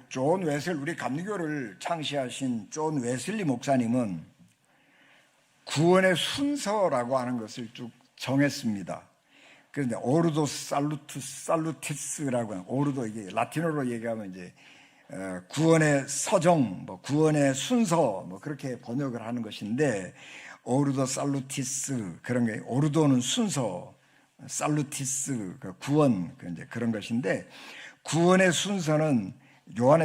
존 웨슬리, 우리 감리교를 창시하신 존 웨슬리 목사님은 구원의 순서라고 하는 것을 쭉 정했습니다. 그런데 오르도 살루티스라고 하는, 오르도 이게 라틴어로 얘기하면 이제 구원의 서정, 구원의 순서, 그렇게 번역을 하는 것인데, 오르도 살루티스 그런 게, 오르도는 순서, 살루티스 구원, 이제 그런 것인데, 구원의 순서는 존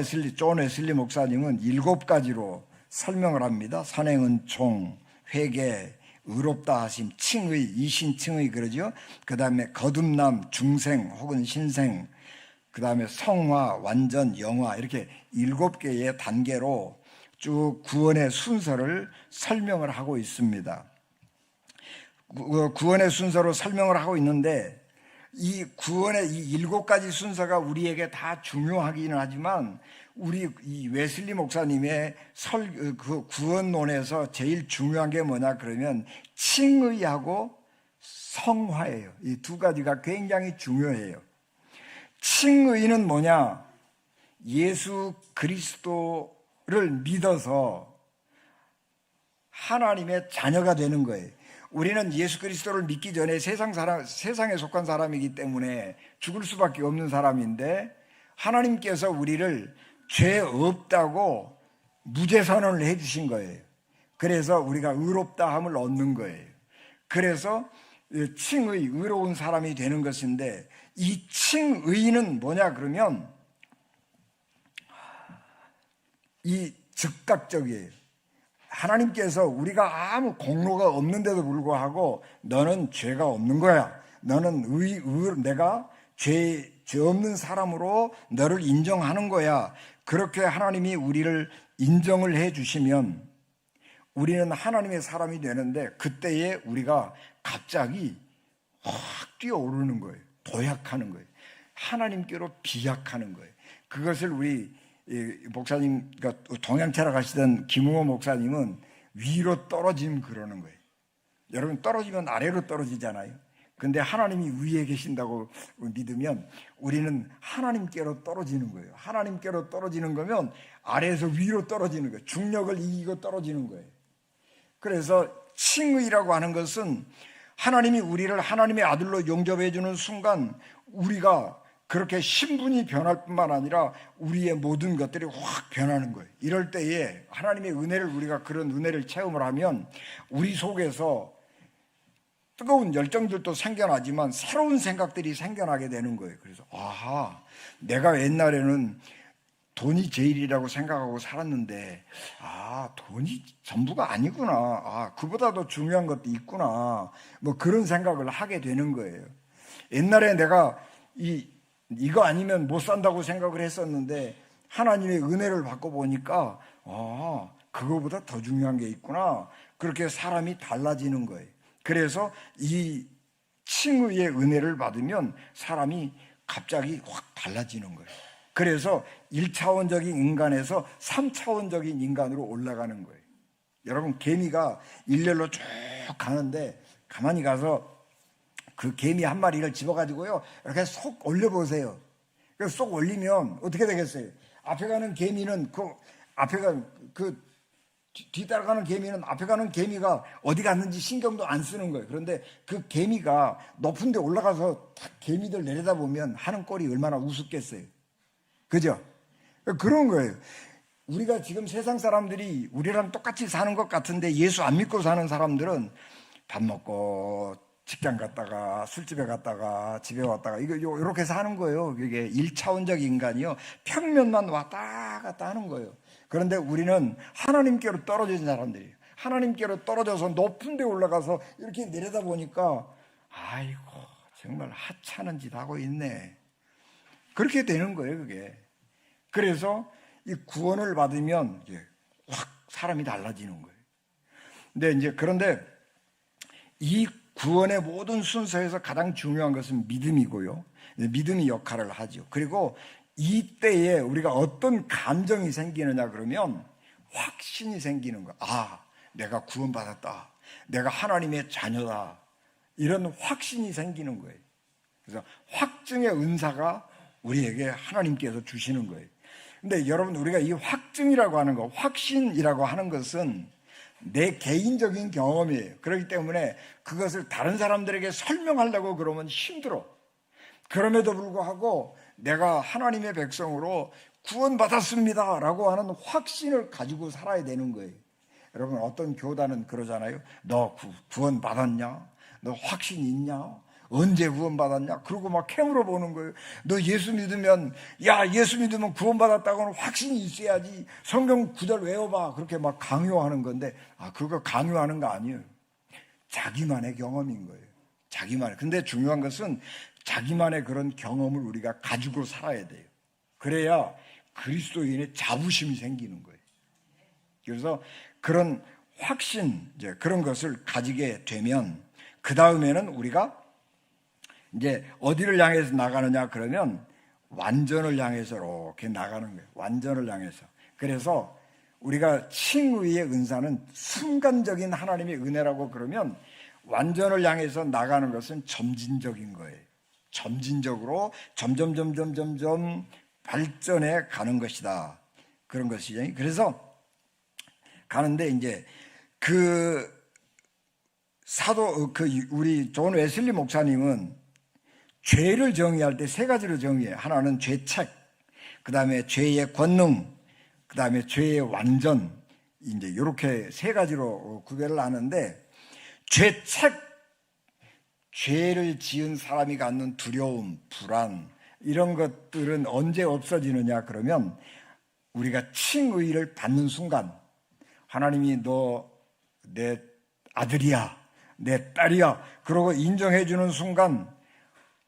웨슬리 목사님은 7가지로 설명을 합니다. 선행은총, 회개, 의롭다 하심, 칭의, 이신칭의 그러죠. 그 다음에 거듭남, 중생 혹은 신생, 그 다음에 성화, 완전, 영화, 이렇게 7개의 단계로 쭉 구원의 순서를 설명을 하고 있습니다. 구원의 순서로 설명을 하고 있는데, 이 구원의 이 7가지 순서가 우리에게 다 중요하기는 하지만 이 웨슬리 목사님의 그 구원론에서 제일 중요한 게 뭐냐 그러면 칭의하고 성화예요. 이 2가지가 굉장히 중요해요. 칭의는 뭐냐? 예수 그리스도를 믿어서 하나님의 자녀가 되는 거예요. 우리는 예수 그리스도를 믿기 전에 세상에 속한 사람이기 때문에 죽을 수밖에 없는 사람인데, 하나님께서 우리를 죄 없다고 무죄 선언을 해주신 거예요. 그래서 우리가 의롭다함을 얻는 거예요. 그래서 칭의, 의로운 사람이 되는 것인데, 이 칭의는 뭐냐 그러면 이 즉각적이에요. 하나님께서 우리가 아무 공로가 없는데도 불구하고 너는 죄가 없는 거야, 너는 내가 죄 없는 사람으로 너를 인정하는 거야, 그렇게 하나님이 우리를 인정을 해 주시면 우리는 하나님의 사람이 되는데, 그때에 우리가 갑자기 확 뛰어오르는 거예요. 도약하는 거예요. 하나님께로 비약하는 거예요. 그것을 우리 목사님, 그러니까 동양체라 가시던 김웅호 목사님은 위로 떨어짐 그러는 거예요. 여러분, 떨어지면 아래로 떨어지잖아요. 근데 하나님이 위에 계신다고 믿으면 우리는 하나님께로 떨어지는 거예요. 하나님께로 떨어지는 거면 아래에서 위로 떨어지는 거예요. 중력을 이기고 떨어지는 거예요. 그래서 칭의라고 하는 것은 하나님이 우리를 하나님의 아들로 용접해 주는 순간 우리가 그렇게 신분이 변할 뿐만 아니라 우리의 모든 것들이 확 변하는 거예요. 이럴 때에 하나님의 은혜를, 우리가 그런 은혜를 체험을 하면 우리 속에서 뜨거운 열정들도 생겨나지만 새로운 생각들이 생겨나게 되는 거예요. 그래서 아하, 내가 옛날에는 돈이 제일이라고 생각하고 살았는데, 돈이 전부가 아니구나, 그보다 더 중요한 것도 있구나, 뭐 그런 생각을 하게 되는 거예요. 옛날에 내가 이거 아니면 못 산다고 생각을 했었는데 하나님의 은혜를 받고 보니까 그거보다 더 중요한 게 있구나, 그렇게 사람이 달라지는 거예요. 그래서 이 칭의의 은혜를 받으면 사람이 갑자기 확 달라지는 거예요. 그래서 1차원적인 인간에서 3차원적인 인간으로 올라가는 거예요. 여러분, 개미가 일렬로 쭉 가는데 가만히 가서 그 개미 한 마리를 집어가지고요, 이렇게 쏙 올려보세요. 그래서 쏙 올리면 어떻게 되겠어요? 앞에 가는 개미는 뒤따라가는 개미는 앞에 가는 개미가 어디 갔는지 신경도 안 쓰는 거예요. 그런데 그 개미가 높은 데 올라가서 딱 개미들 내려다보면 하는 꼴이 얼마나 우습겠어요. 그죠? 그런 거예요. 우리가 지금 세상 사람들이 우리랑 똑같이 사는 것 같은데 예수 안 믿고 사는 사람들은 밥 먹고 직장 갔다가 술집에 갔다가 집에 왔다가 이렇게 사는 거예요. 이게 1차원적 인간이요, 평면만 왔다 갔다 하는 거예요. 그런데 우리는 하나님께로 떨어진 사람들이에요. 하나님께로 떨어져서 높은 데 올라가서 이렇게 내려다보니까 아이고, 정말 하찮은 짓 하고 있네, 그렇게 되는 거예요, 그게. 그래서 이 구원을 받으면 이제 확 사람이 달라지는 거예요. 그런데 이 구원의 모든 순서에서 가장 중요한 것은 믿음이고요. 믿음이 역할을 하죠. 그리고 이때에 우리가 어떤 감정이 생기느냐 그러면 확신이 생기는 거예요. 내가 구원받았다, 내가 하나님의 자녀다, 이런 확신이 생기는 거예요. 그래서 확증의 은사가 우리에게 하나님께서 주시는 거예요. 근데 여러분, 우리가 이 확증이라고 하는 거, 확신이라고 하는 것은 내 개인적인 경험이에요. 그렇기 때문에 그것을 다른 사람들에게 설명하려고 그러면 힘들어. 그럼에도 불구하고 내가 하나님의 백성으로 구원받았습니다 라고 하는 확신을 가지고 살아야 되는 거예요. 여러분, 어떤 교단은 그러잖아요. 너 구원받았냐? 너 확신 있냐? 언제 구원받았냐? 그러고 막 캐물어 보는 거예요. 너 예수 믿으면 구원받았다고는 확신이 있어야지, 성경 구절 외워봐, 그렇게 막 강요하는 건데, 그거 강요하는 거 아니에요. 자기만의 경험인 거예요. 근데 중요한 것은 자기만의 그런 경험을 우리가 가지고 살아야 돼요. 그래야 그리스도인의 자부심이 생기는 거예요. 그래서 그런 확신, 그런 것을 가지게 되면 그 다음에는 우리가 이제 어디를 향해서 나가느냐 그러면 완전을 향해서 이렇게 나가는 거예요. 완전을 향해서. 그래서 우리가 칭의의 은사는 순간적인 하나님의 은혜라고 그러면, 완전을 향해서 나가는 것은 점진적인 거예요. 점진적으로 점점 발전해 가는 것이다, 그런 것이죠. 그래서 가는데 이제 그 사도 우리 존 웨슬리 목사님은 죄를 정의할 때 세 가지로 정의해요. 하나는 죄책, 그 다음에 죄의 권능, 그 다음에 죄의 완전, 이제 이렇게 세 가지로 구별을 하는데, 죄책, 죄를 지은 사람이 갖는 두려움, 불안, 이런 것들은 언제 없어지느냐 그러면 우리가 칭의를 받는 순간, 하나님이 너 내 아들이야, 내 딸이야 그러고 인정해 주는 순간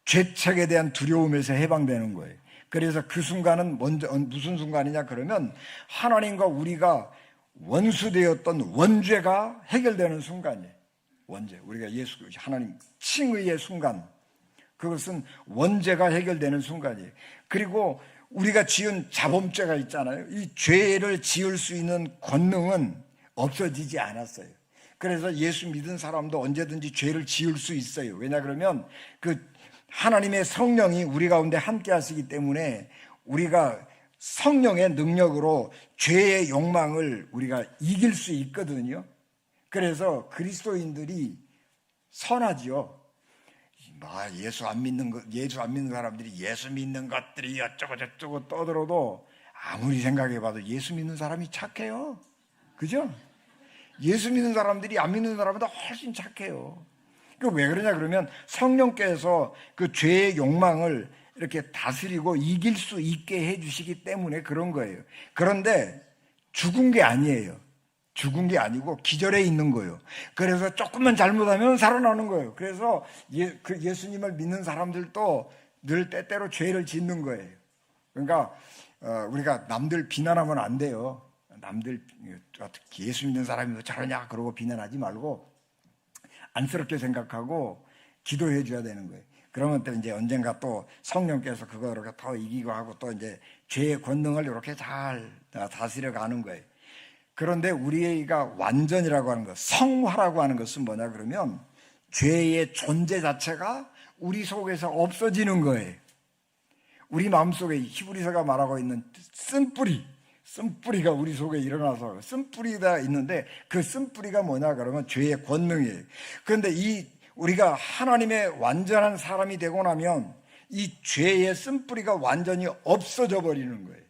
죄책에 대한 두려움에서 해방되는 거예요. 그래서 그 순간은 먼저 무슨 순간이냐 그러면 하나님과 우리가 원수되었던 원죄가 해결되는 순간이에요. 원죄, 우리가 예수 하나님 칭의의 순간, 그것은 원죄가 해결되는 순간이에요. 그리고 우리가 지은 자범죄가 있잖아요. 이 죄를 지을 수 있는 권능은 없어지지 않았어요. 그래서 예수 믿은 사람도 언제든지 죄를 지을 수 있어요. 왜냐 그러면 그 하나님의 성령이 우리 가운데 함께 하시기 때문에 우리가 성령의 능력으로 죄의 욕망을 우리가 이길 수 있거든요. 그래서 그리스도인들이 선하지요. 예수 안 믿는 사람들이 예수 믿는 것들이 어쩌고 저쩌고 떠들어도 아무리 생각해봐도 예수 믿는 사람이 착해요. 그죠? 예수 믿는 사람들이 안 믿는 사람보다 훨씬 착해요. 왜 그러냐 그러면 성령께서 그 죄의 욕망을 이렇게 다스리고 이길 수 있게 해주시기 때문에 그런 거예요. 그런데 죽은 게 아니에요. 죽은 게 아니고 기절해 있는 거예요. 그래서 조금만 잘못하면 살아나는 거예요. 그래서 예수님을 믿는 사람들도 늘 때때로 죄를 짓는 거예요. 그러니까 우리가 남들 비난하면 안 돼요. 남들 예수 믿는 사람이 왜 저러냐 그러고 비난하지 말고 안쓰럽게 생각하고 기도해 줘야 되는 거예요. 그러면 또 이제 언젠가 또 성령께서 그거 이렇게 더 이기고 하고 또 이제 죄의 권능을 이렇게 잘 다스려 가는 거예요. 그런데 우리가 완전이라고 하는 것, 성화라고 하는 것은 뭐냐 그러면 죄의 존재 자체가 우리 속에서 없어지는 거예요. 우리 마음속에 히브리서가 말하고 있는 쓴뿌리가 우리 속에 일어나서 쓴뿌리가 있는데 그 쓴뿌리가 뭐냐 그러면 죄의 권능이에요. 그런데 우리가 하나님의 완전한 사람이 되고 나면 이 죄의 쓴뿌리가 완전히 없어져 버리는 거예요.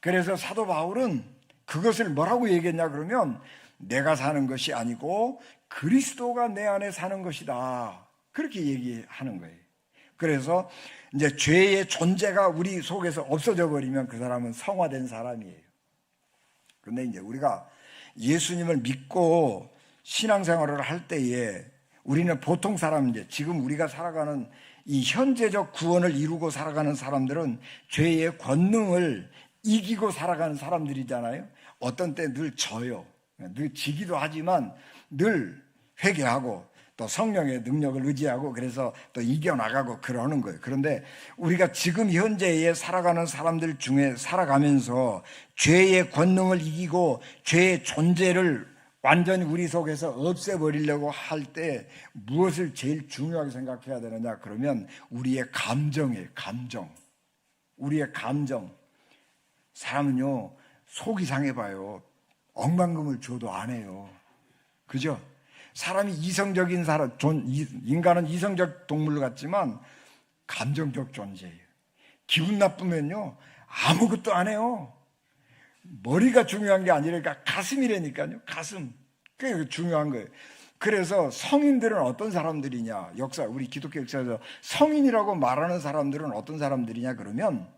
그래서 사도 바울은 그것을 뭐라고 얘기했냐 그러면 내가 사는 것이 아니고 그리스도가 내 안에 사는 것이다. 그렇게 얘기하는 거예요. 그래서 이제 죄의 존재가 우리 속에서 없어져 버리면 그 사람은 성화된 사람이에요. 그런데 이제 우리가 예수님을 믿고 신앙생활을 할 때에 우리는 보통 사람, 이제 지금 우리가 살아가는 이 현재적 구원을 이루고 살아가는 사람들은 죄의 권능을 이기고 살아가는 사람들이잖아요. 어떤 때 늘 져요. 늘 지기도 하지만 늘 회개하고 또 성령의 능력을 의지하고 그래서 또 이겨나가고 그러는 거예요. 그런데 우리가 지금 현재에 살아가는 사람들 중에 살아가면서 죄의 권능을 이기고 죄의 존재를 완전히 우리 속에서 없애버리려고 할 때 무엇을 제일 중요하게 생각해야 되느냐 그러면 우리의 감정이에요. 감정. 우리의 감정. 사람은요 속이 상해봐요. 억만금을 줘도 안 해요. 그죠? 사람이 이성적인 사람, 인간은 이성적 동물 같지만 감정적 존재예요. 기분 나쁘면요 아무것도 안 해요. 머리가 중요한 게 아니라니까 가슴이라니까요. 가슴. 그게 중요한 거예요. 그래서 성인들은 어떤 사람들이냐, 우리 기독교 역사에서 성인이라고 말하는 사람들은 어떤 사람들이냐 그러면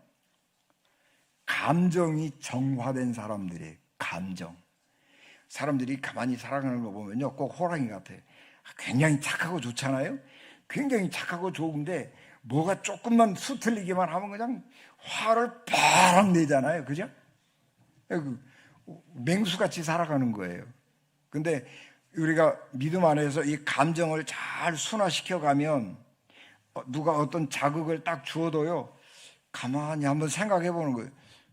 감정이 정화된 사람들이에요. 감정. 사람들이 가만히 살아가는 거 보면요 꼭 호랑이 같아요. 굉장히 착하고 좋잖아요. 굉장히 착하고 좋은데 뭐가 조금만 수틀리기만 하면 그냥 화를 팍 내잖아요. 그죠? 맹수같이 살아가는 거예요. 근데 우리가 믿음 안에서 이 감정을 잘 순화시켜 가면 누가 어떤 자극을 딱 주어도요 가만히 한번 생각해 보는 거예요.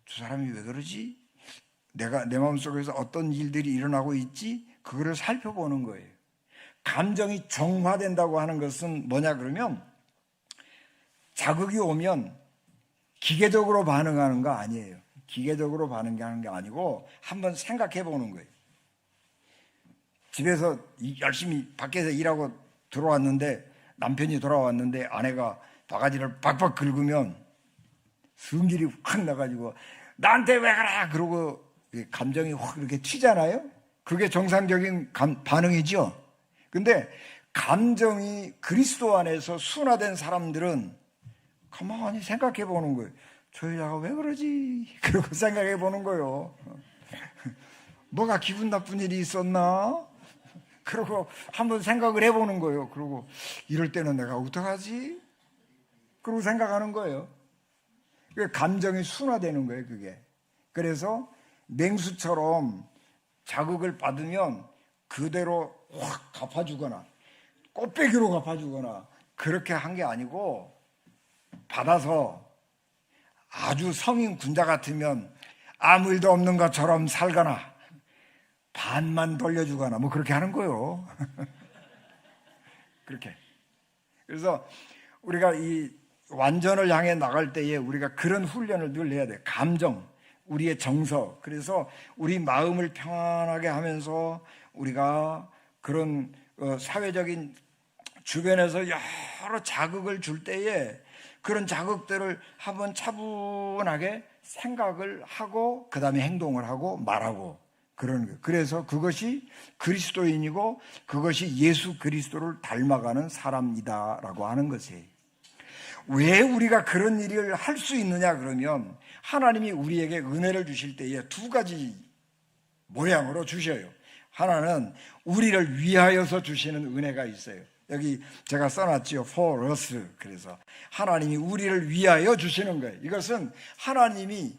저 사람이 왜 그러지? 내 마음속에서 어떤 일들이 일어나고 있지? 그거를 살펴보는 거예요. 감정이 정화된다고 하는 것은 뭐냐 그러면 자극이 오면 기계적으로 반응하는 거 아니에요. 기계적으로 반응하는 게 아니고 한번 생각해 보는 거예요. 집에서 열심히 밖에서 일하고 들어왔는데 남편이 돌아왔는데 아내가 바가지를 박박 긁으면 성질이 확 나가지고 나한테 왜 그래? 그러고 감정이 확 이렇게 튀잖아요. 그게 정상적인 반응이죠. 근데 감정이 그리스도 안에서 순화된 사람들은 가만히 생각해 보는 거예요. 저 여자가 왜 그러지? 그러고 생각해 보는 거예요. 뭐가 기분 나쁜 일이 있었나? 그러고 한번 생각을 해보는 거예요. 그러고 이럴 때는 내가 어떡하지? 그러고 생각하는 거예요. 감정이 순화되는 거예요, 그게. 그래서 맹수처럼 자극을 받으면 그대로 확 갚아주거나 꽃배기로 갚아주거나 그렇게 한 게 아니고 받아서 아주 성인 군자 같으면 아무 일도 없는 것처럼 살거나 반만 돌려주거나 뭐 그렇게 하는 거예요. 그렇게. 그래서 우리가 이 완전을 향해 나갈 때에 우리가 그런 훈련을 늘 해야 돼요. 감정, 우리의 정서. 그래서 우리 마음을 평안하게 하면서 우리가 그런 사회적인 주변에서 여러 자극을 줄 때에 그런 자극들을 한번 차분하게 생각을 하고 그 다음에 행동을 하고 말하고 그러는 거예요. 그래서 그것이 그리스도인이고 그것이 예수 그리스도를 닮아가는 사람이다라고 하는 것이에요. 왜 우리가 그런 일을 할 수 있느냐 그러면 하나님이 우리에게 은혜를 주실 때에 두 가지 모양으로 주셔요. 하나는 우리를 위하여서 주시는 은혜가 있어요. 여기 제가 써놨죠. For us. 그래서 하나님이 우리를 위하여 주시는 거예요. 이것은 하나님이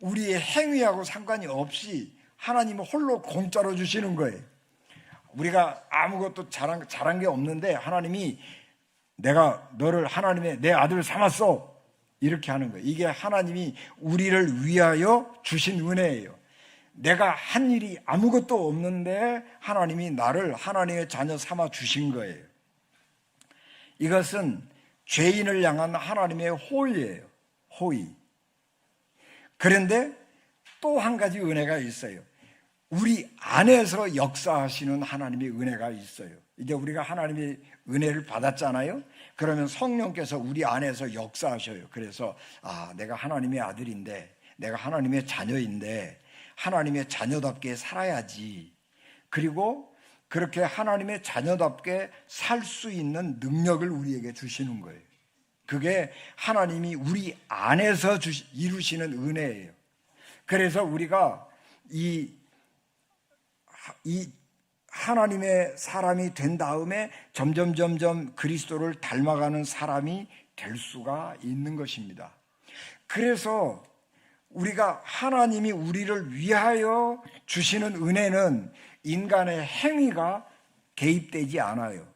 우리의 행위하고 상관이 없이 하나님은 홀로 공짜로 주시는 거예요. 우리가 아무것도 잘한 게 없는데 하나님이 내가 너를 하나님의 내 아들 삼았어. 이렇게 하는 거예요. 이게 하나님이 우리를 위하여 주신 은혜예요. 내가 한 일이 아무것도 없는데 하나님이 나를 하나님의 자녀 삼아 주신 거예요. 이것은 죄인을 향한 하나님의 호의예요. 호의. 그런데 또 한 가지 은혜가 있어요. 우리 안에서 역사하시는 하나님의 은혜가 있어요. 이제 우리가 하나님의 은혜를 받았잖아요. 그러면 성령께서 우리 안에서 역사하셔요. 그래서 내가 하나님의 아들인데 내가 하나님의 자녀인데 하나님의 자녀답게 살아야지. 그리고 그렇게 하나님의 자녀답게 살 수 있는 능력을 우리에게 주시는 거예요. 그게 하나님이 우리 안에서 이루시는 은혜예요. 그래서 우리가 이 하나님의 사람이 된 다음에 점점 그리스도를 닮아가는 사람이 될 수가 있는 것입니다. 그래서 우리가 하나님이 우리를 위하여 주시는 은혜는 인간의 행위가 개입되지 않아요.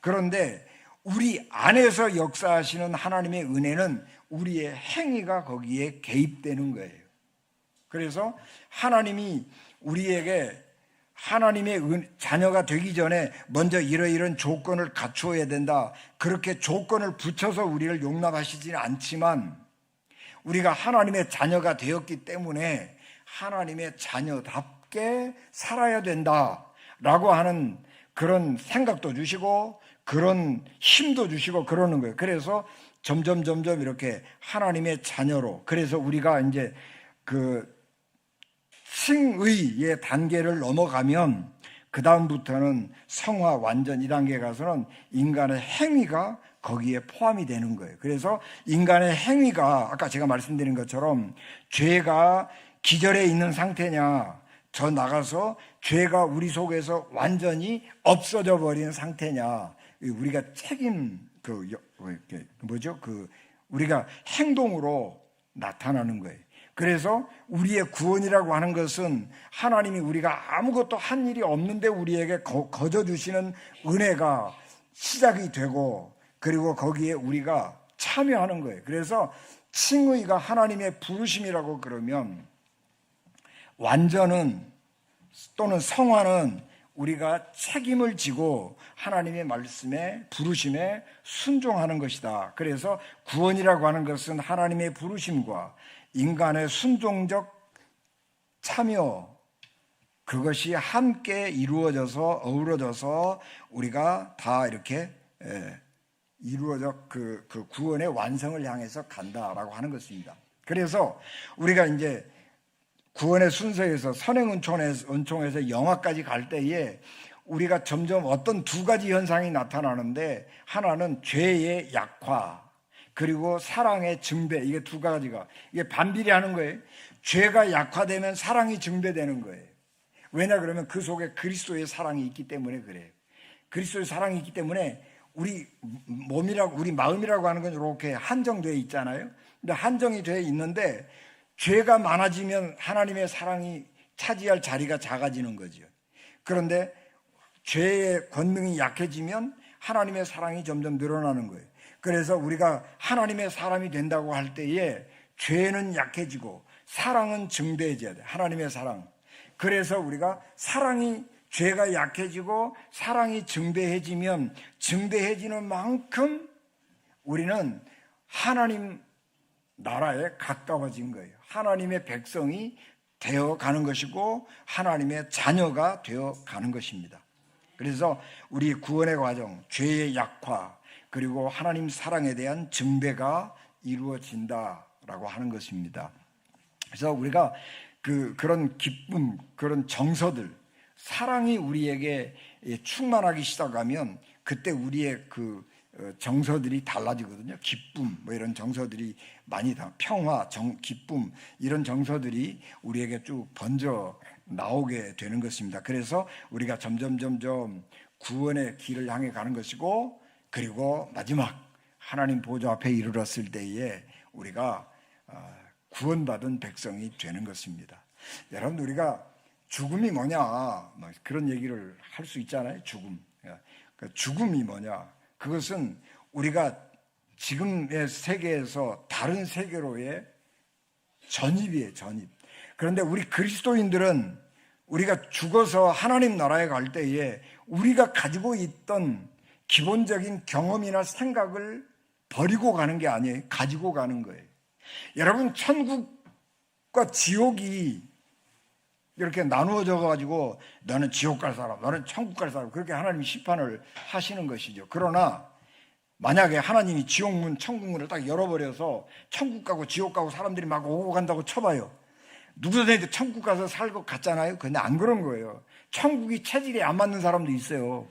그런데 우리 안에서 역사하시는 하나님의 은혜는 우리의 행위가 거기에 개입되는 거예요. 그래서 하나님이 우리에게 하나님의 자녀가 되기 전에 먼저 이러이런 조건을 갖추어야 된다. 그렇게 조건을 붙여서 우리를 용납하시지는 않지만 우리가 하나님의 자녀가 되었기 때문에 하나님의 자녀답게 살아야 된다라고 하는 그런 생각도 주시고 그런 힘도 주시고 그러는 거예요. 그래서 점점 이렇게 하나님의 자녀로, 그래서 우리가 이제 그 칭의의 단계를 넘어가면 그 다음부터는 성화 완전 2단계 가서는 인간의 행위가 거기에 포함이 되는 거예요. 그래서 인간의 행위가 아까 제가 말씀드린 것처럼 죄가 기절해 있는 상태냐, 저 나가서 죄가 우리 속에서 완전히 없어져 버린 상태냐, 우리가 우리가 행동으로 나타나는 거예요. 그래서 우리의 구원이라고 하는 것은 하나님이 우리가 아무것도 한 일이 없는데 우리에게 거저 주시는 은혜가 시작이 되고 그리고 거기에 우리가 참여하는 거예요. 그래서 칭의가 하나님의 부르심이라고 그러면 완전은 또는 성화는 우리가 책임을 지고 하나님의 말씀에 부르심에 순종하는 것이다. 그래서 구원이라고 하는 것은 하나님의 부르심과 인간의 순종적 참여, 그것이 함께 이루어져서 어우러져서 우리가 다 이렇게 이루어져 그 구원의 완성을 향해서 간다라고 하는 것입니다. 그래서 우리가 이제 구원의 순서에서 선행은총에서 영화까지 갈 때에 우리가 점점 어떤 두 가지 현상이 나타나는데, 하나는 죄의 약화 그리고 사랑의 증배, 이게 두 가지가 이게 반비례하는 거예요. 죄가 약화되면 사랑이 증배되는 거예요. 왜냐 그러면 그 속에 그리스도의 사랑이 있기 때문에 그래요. 그리스도의 사랑이 있기 때문에 우리 몸이라고, 우리 마음이라고 하는 건 이렇게 한정되어 있잖아요. 근데 한정이 되어 있는데 죄가 많아지면 하나님의 사랑이 차지할 자리가 작아지는 거죠. 그런데 죄의 권능이 약해지면 하나님의 사랑이 점점 늘어나는 거예요. 그래서 우리가 하나님의 사람이 된다고 할 때에 죄는 약해지고 사랑은 증대해져야 돼요. 하나님의 사랑. 그래서 우리가 죄가 약해지고 사랑이 증대해지면 증대해지는 만큼 우리는 하나님 나라에 가까워진 거예요. 하나님의 백성이 되어가는 것이고 하나님의 자녀가 되어가는 것입니다. 그래서 우리 구원의 과정, 죄의 약화 그리고 하나님 사랑에 대한 증배가 이루어진다라고 하는 것입니다. 그래서 우리가 그런 기쁨, 그런 정서들, 사랑이 우리에게 충만하기 시작하면 그때 우리의 정서들이 달라지거든요. 기쁨, 이런 정서들이 많이 평화, 기쁨, 이런 정서들이 우리에게 쭉 번져 나오게 되는 것입니다. 그래서 우리가 점점 구원의 길을 향해 가는 것이고, 그리고 마지막 하나님 보좌 앞에 이르렀을 때에 우리가 구원받은 백성이 되는 것입니다. 여러분, 우리가 죽음이 뭐냐, 그런 얘기를 할 수 있잖아요. 죽음이 뭐냐? 그것은 우리가 지금의 세계에서 다른 세계로의 전입이에요, 전입. 그런데 우리 그리스도인들은 우리가 죽어서 하나님 나라에 갈 때에 우리가 가지고 있던 기본적인 경험이나 생각을 버리고 가는 게 아니에요. 가지고 가는 거예요. 여러분, 천국과 지옥이 이렇게 나누어져 가지고 너는 지옥 갈 사람, 너는 천국 갈 사람, 그렇게 하나님이 심판을 하시는 것이죠. 그러나 만약에 하나님이 지옥문, 천국문을 딱 열어버려서 천국 가고 지옥 가고 사람들이 막 오고 간다고 쳐봐요. 누구든지 천국 가서 살 것 같잖아요. 근데 안 그런 거예요. 천국이 체질에 안 맞는 사람도 있어요.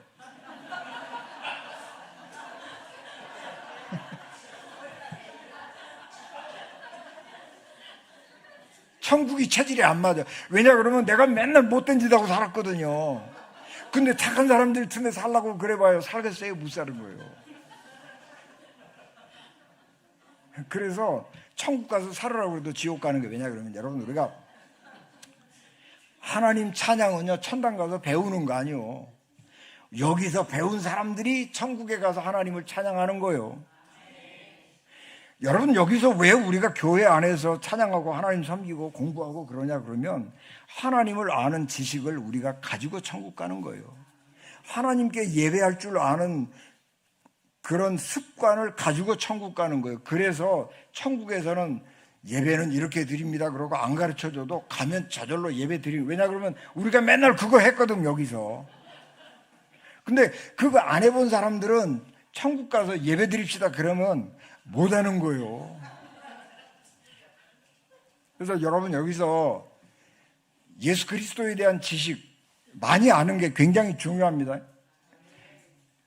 천국이 체질이 안 맞아. 왜냐 그러면 내가 맨날 못된 짓 하고 살았거든요. 근데 착한 사람들 틈에 살라고 그래봐요. 살겠어요? 못 사는 거예요. 그래서 천국 가서 살으라고 해도 지옥 가는 거예요. 왜냐 그러면 여러분, 우리가 하나님 찬양은요, 천당 가서 배우는 거 아니에요. 여기서 배운 사람들이 천국에 가서 하나님을 찬양하는 거예요. 여러분, 여기서 왜 우리가 교회 안에서 찬양하고 하나님 섬기고 공부하고 그러냐 그러면 하나님을 아는 지식을 우리가 가지고 천국 가는 거예요. 하나님께 예배할 줄 아는 그런 습관을 가지고 천국 가는 거예요. 그래서 천국에서는 예배는 이렇게 드립니다 그러고 안 가르쳐줘도 가면 저절로 예배 드리는, 왜냐 그러면 우리가 맨날 그거 했거든 여기서. 근데 그거 안 해본 사람들은 천국 가서 예배 드립시다 그러면 못 하는 거예요. 그래서 여러분, 여기서 예수 그리스도에 대한 지식 많이 아는 게 굉장히 중요합니다.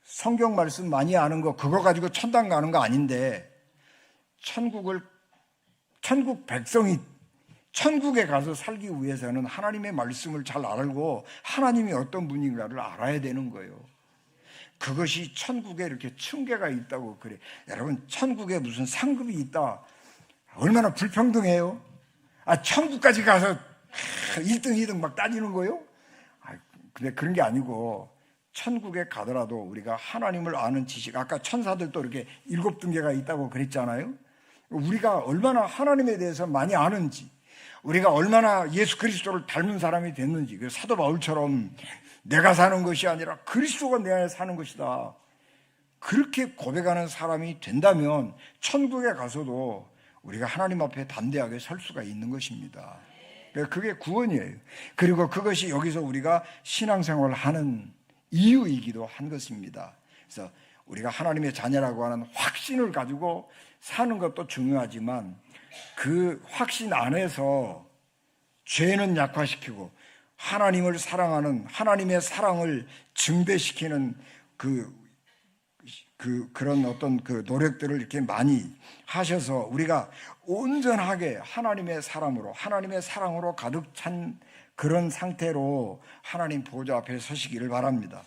성경 말씀 많이 아는 거, 그거 가지고 천당 가는 거 아닌데, 천국 백성이 천국에 가서 살기 위해서는 하나님의 말씀을 잘 알고 하나님이 어떤 분인가를 알아야 되는 거예요. 그것이 천국에 이렇게 층계가 있다고 그래. 여러분, 천국에 무슨 상급이 있다, 얼마나 불평등해요. 천국까지 가서 1등 2등 막 따지는 거예요. 근데 그런 게 아니고, 천국에 가더라도 우리가 하나님을 아는 지식, 아까 천사들도 이렇게 7등계가 있다고 그랬잖아요. 우리가 얼마나 하나님에 대해서 많이 아는지, 우리가 얼마나 예수 그리스도를 닮은 사람이 됐는지, 사도 바울처럼 내가 사는 것이 아니라 그리스도가 내 안에 사는 것이다, 그렇게 고백하는 사람이 된다면 천국에 가서도 우리가 하나님 앞에 담대하게 설 수가 있는 것입니다. 그게 구원이에요. 그리고 그것이 여기서 우리가 신앙생활을 하는 이유이기도 한 것입니다. 그래서 우리가 하나님의 자녀라고 하는 확신을 가지고 사는 것도 중요하지만 그 확신 안에서 죄는 약화시키고 하나님을 사랑하는, 하나님의 사랑을 증대시키는 그런 어떤 그 노력들을 이렇게 많이 하셔서 우리가 온전하게 하나님의 사랑으로, 하나님의 사랑으로 가득 찬 그런 상태로 하나님 보좌 앞에 서시기를 바랍니다.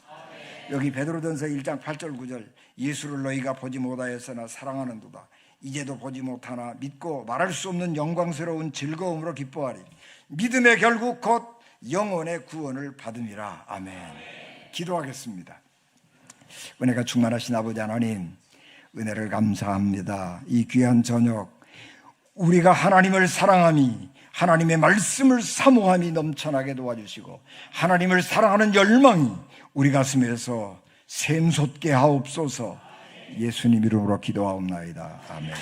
여기 베드로전서 1장 8절 9절, 예수를 너희가 보지 못하였으나 사랑하는도다. 이제도 보지 못하나 믿고 말할 수 없는 영광스러운 즐거움으로 기뻐하리. 믿음의 결국 곧 영혼의 구원을 받음이라. 아멘. 기도하겠습니다. 은혜가 충만하신 아버지 하나님, 은혜를 감사합니다. 이 귀한 저녁 우리가 하나님을 사랑함이, 하나님의 말씀을 사모함이 넘쳐나게 도와주시고 하나님을 사랑하는 열망이 우리 가슴에서 샘솟게 하옵소서. 예수님 이름으로 기도하옵나이다. 아멘.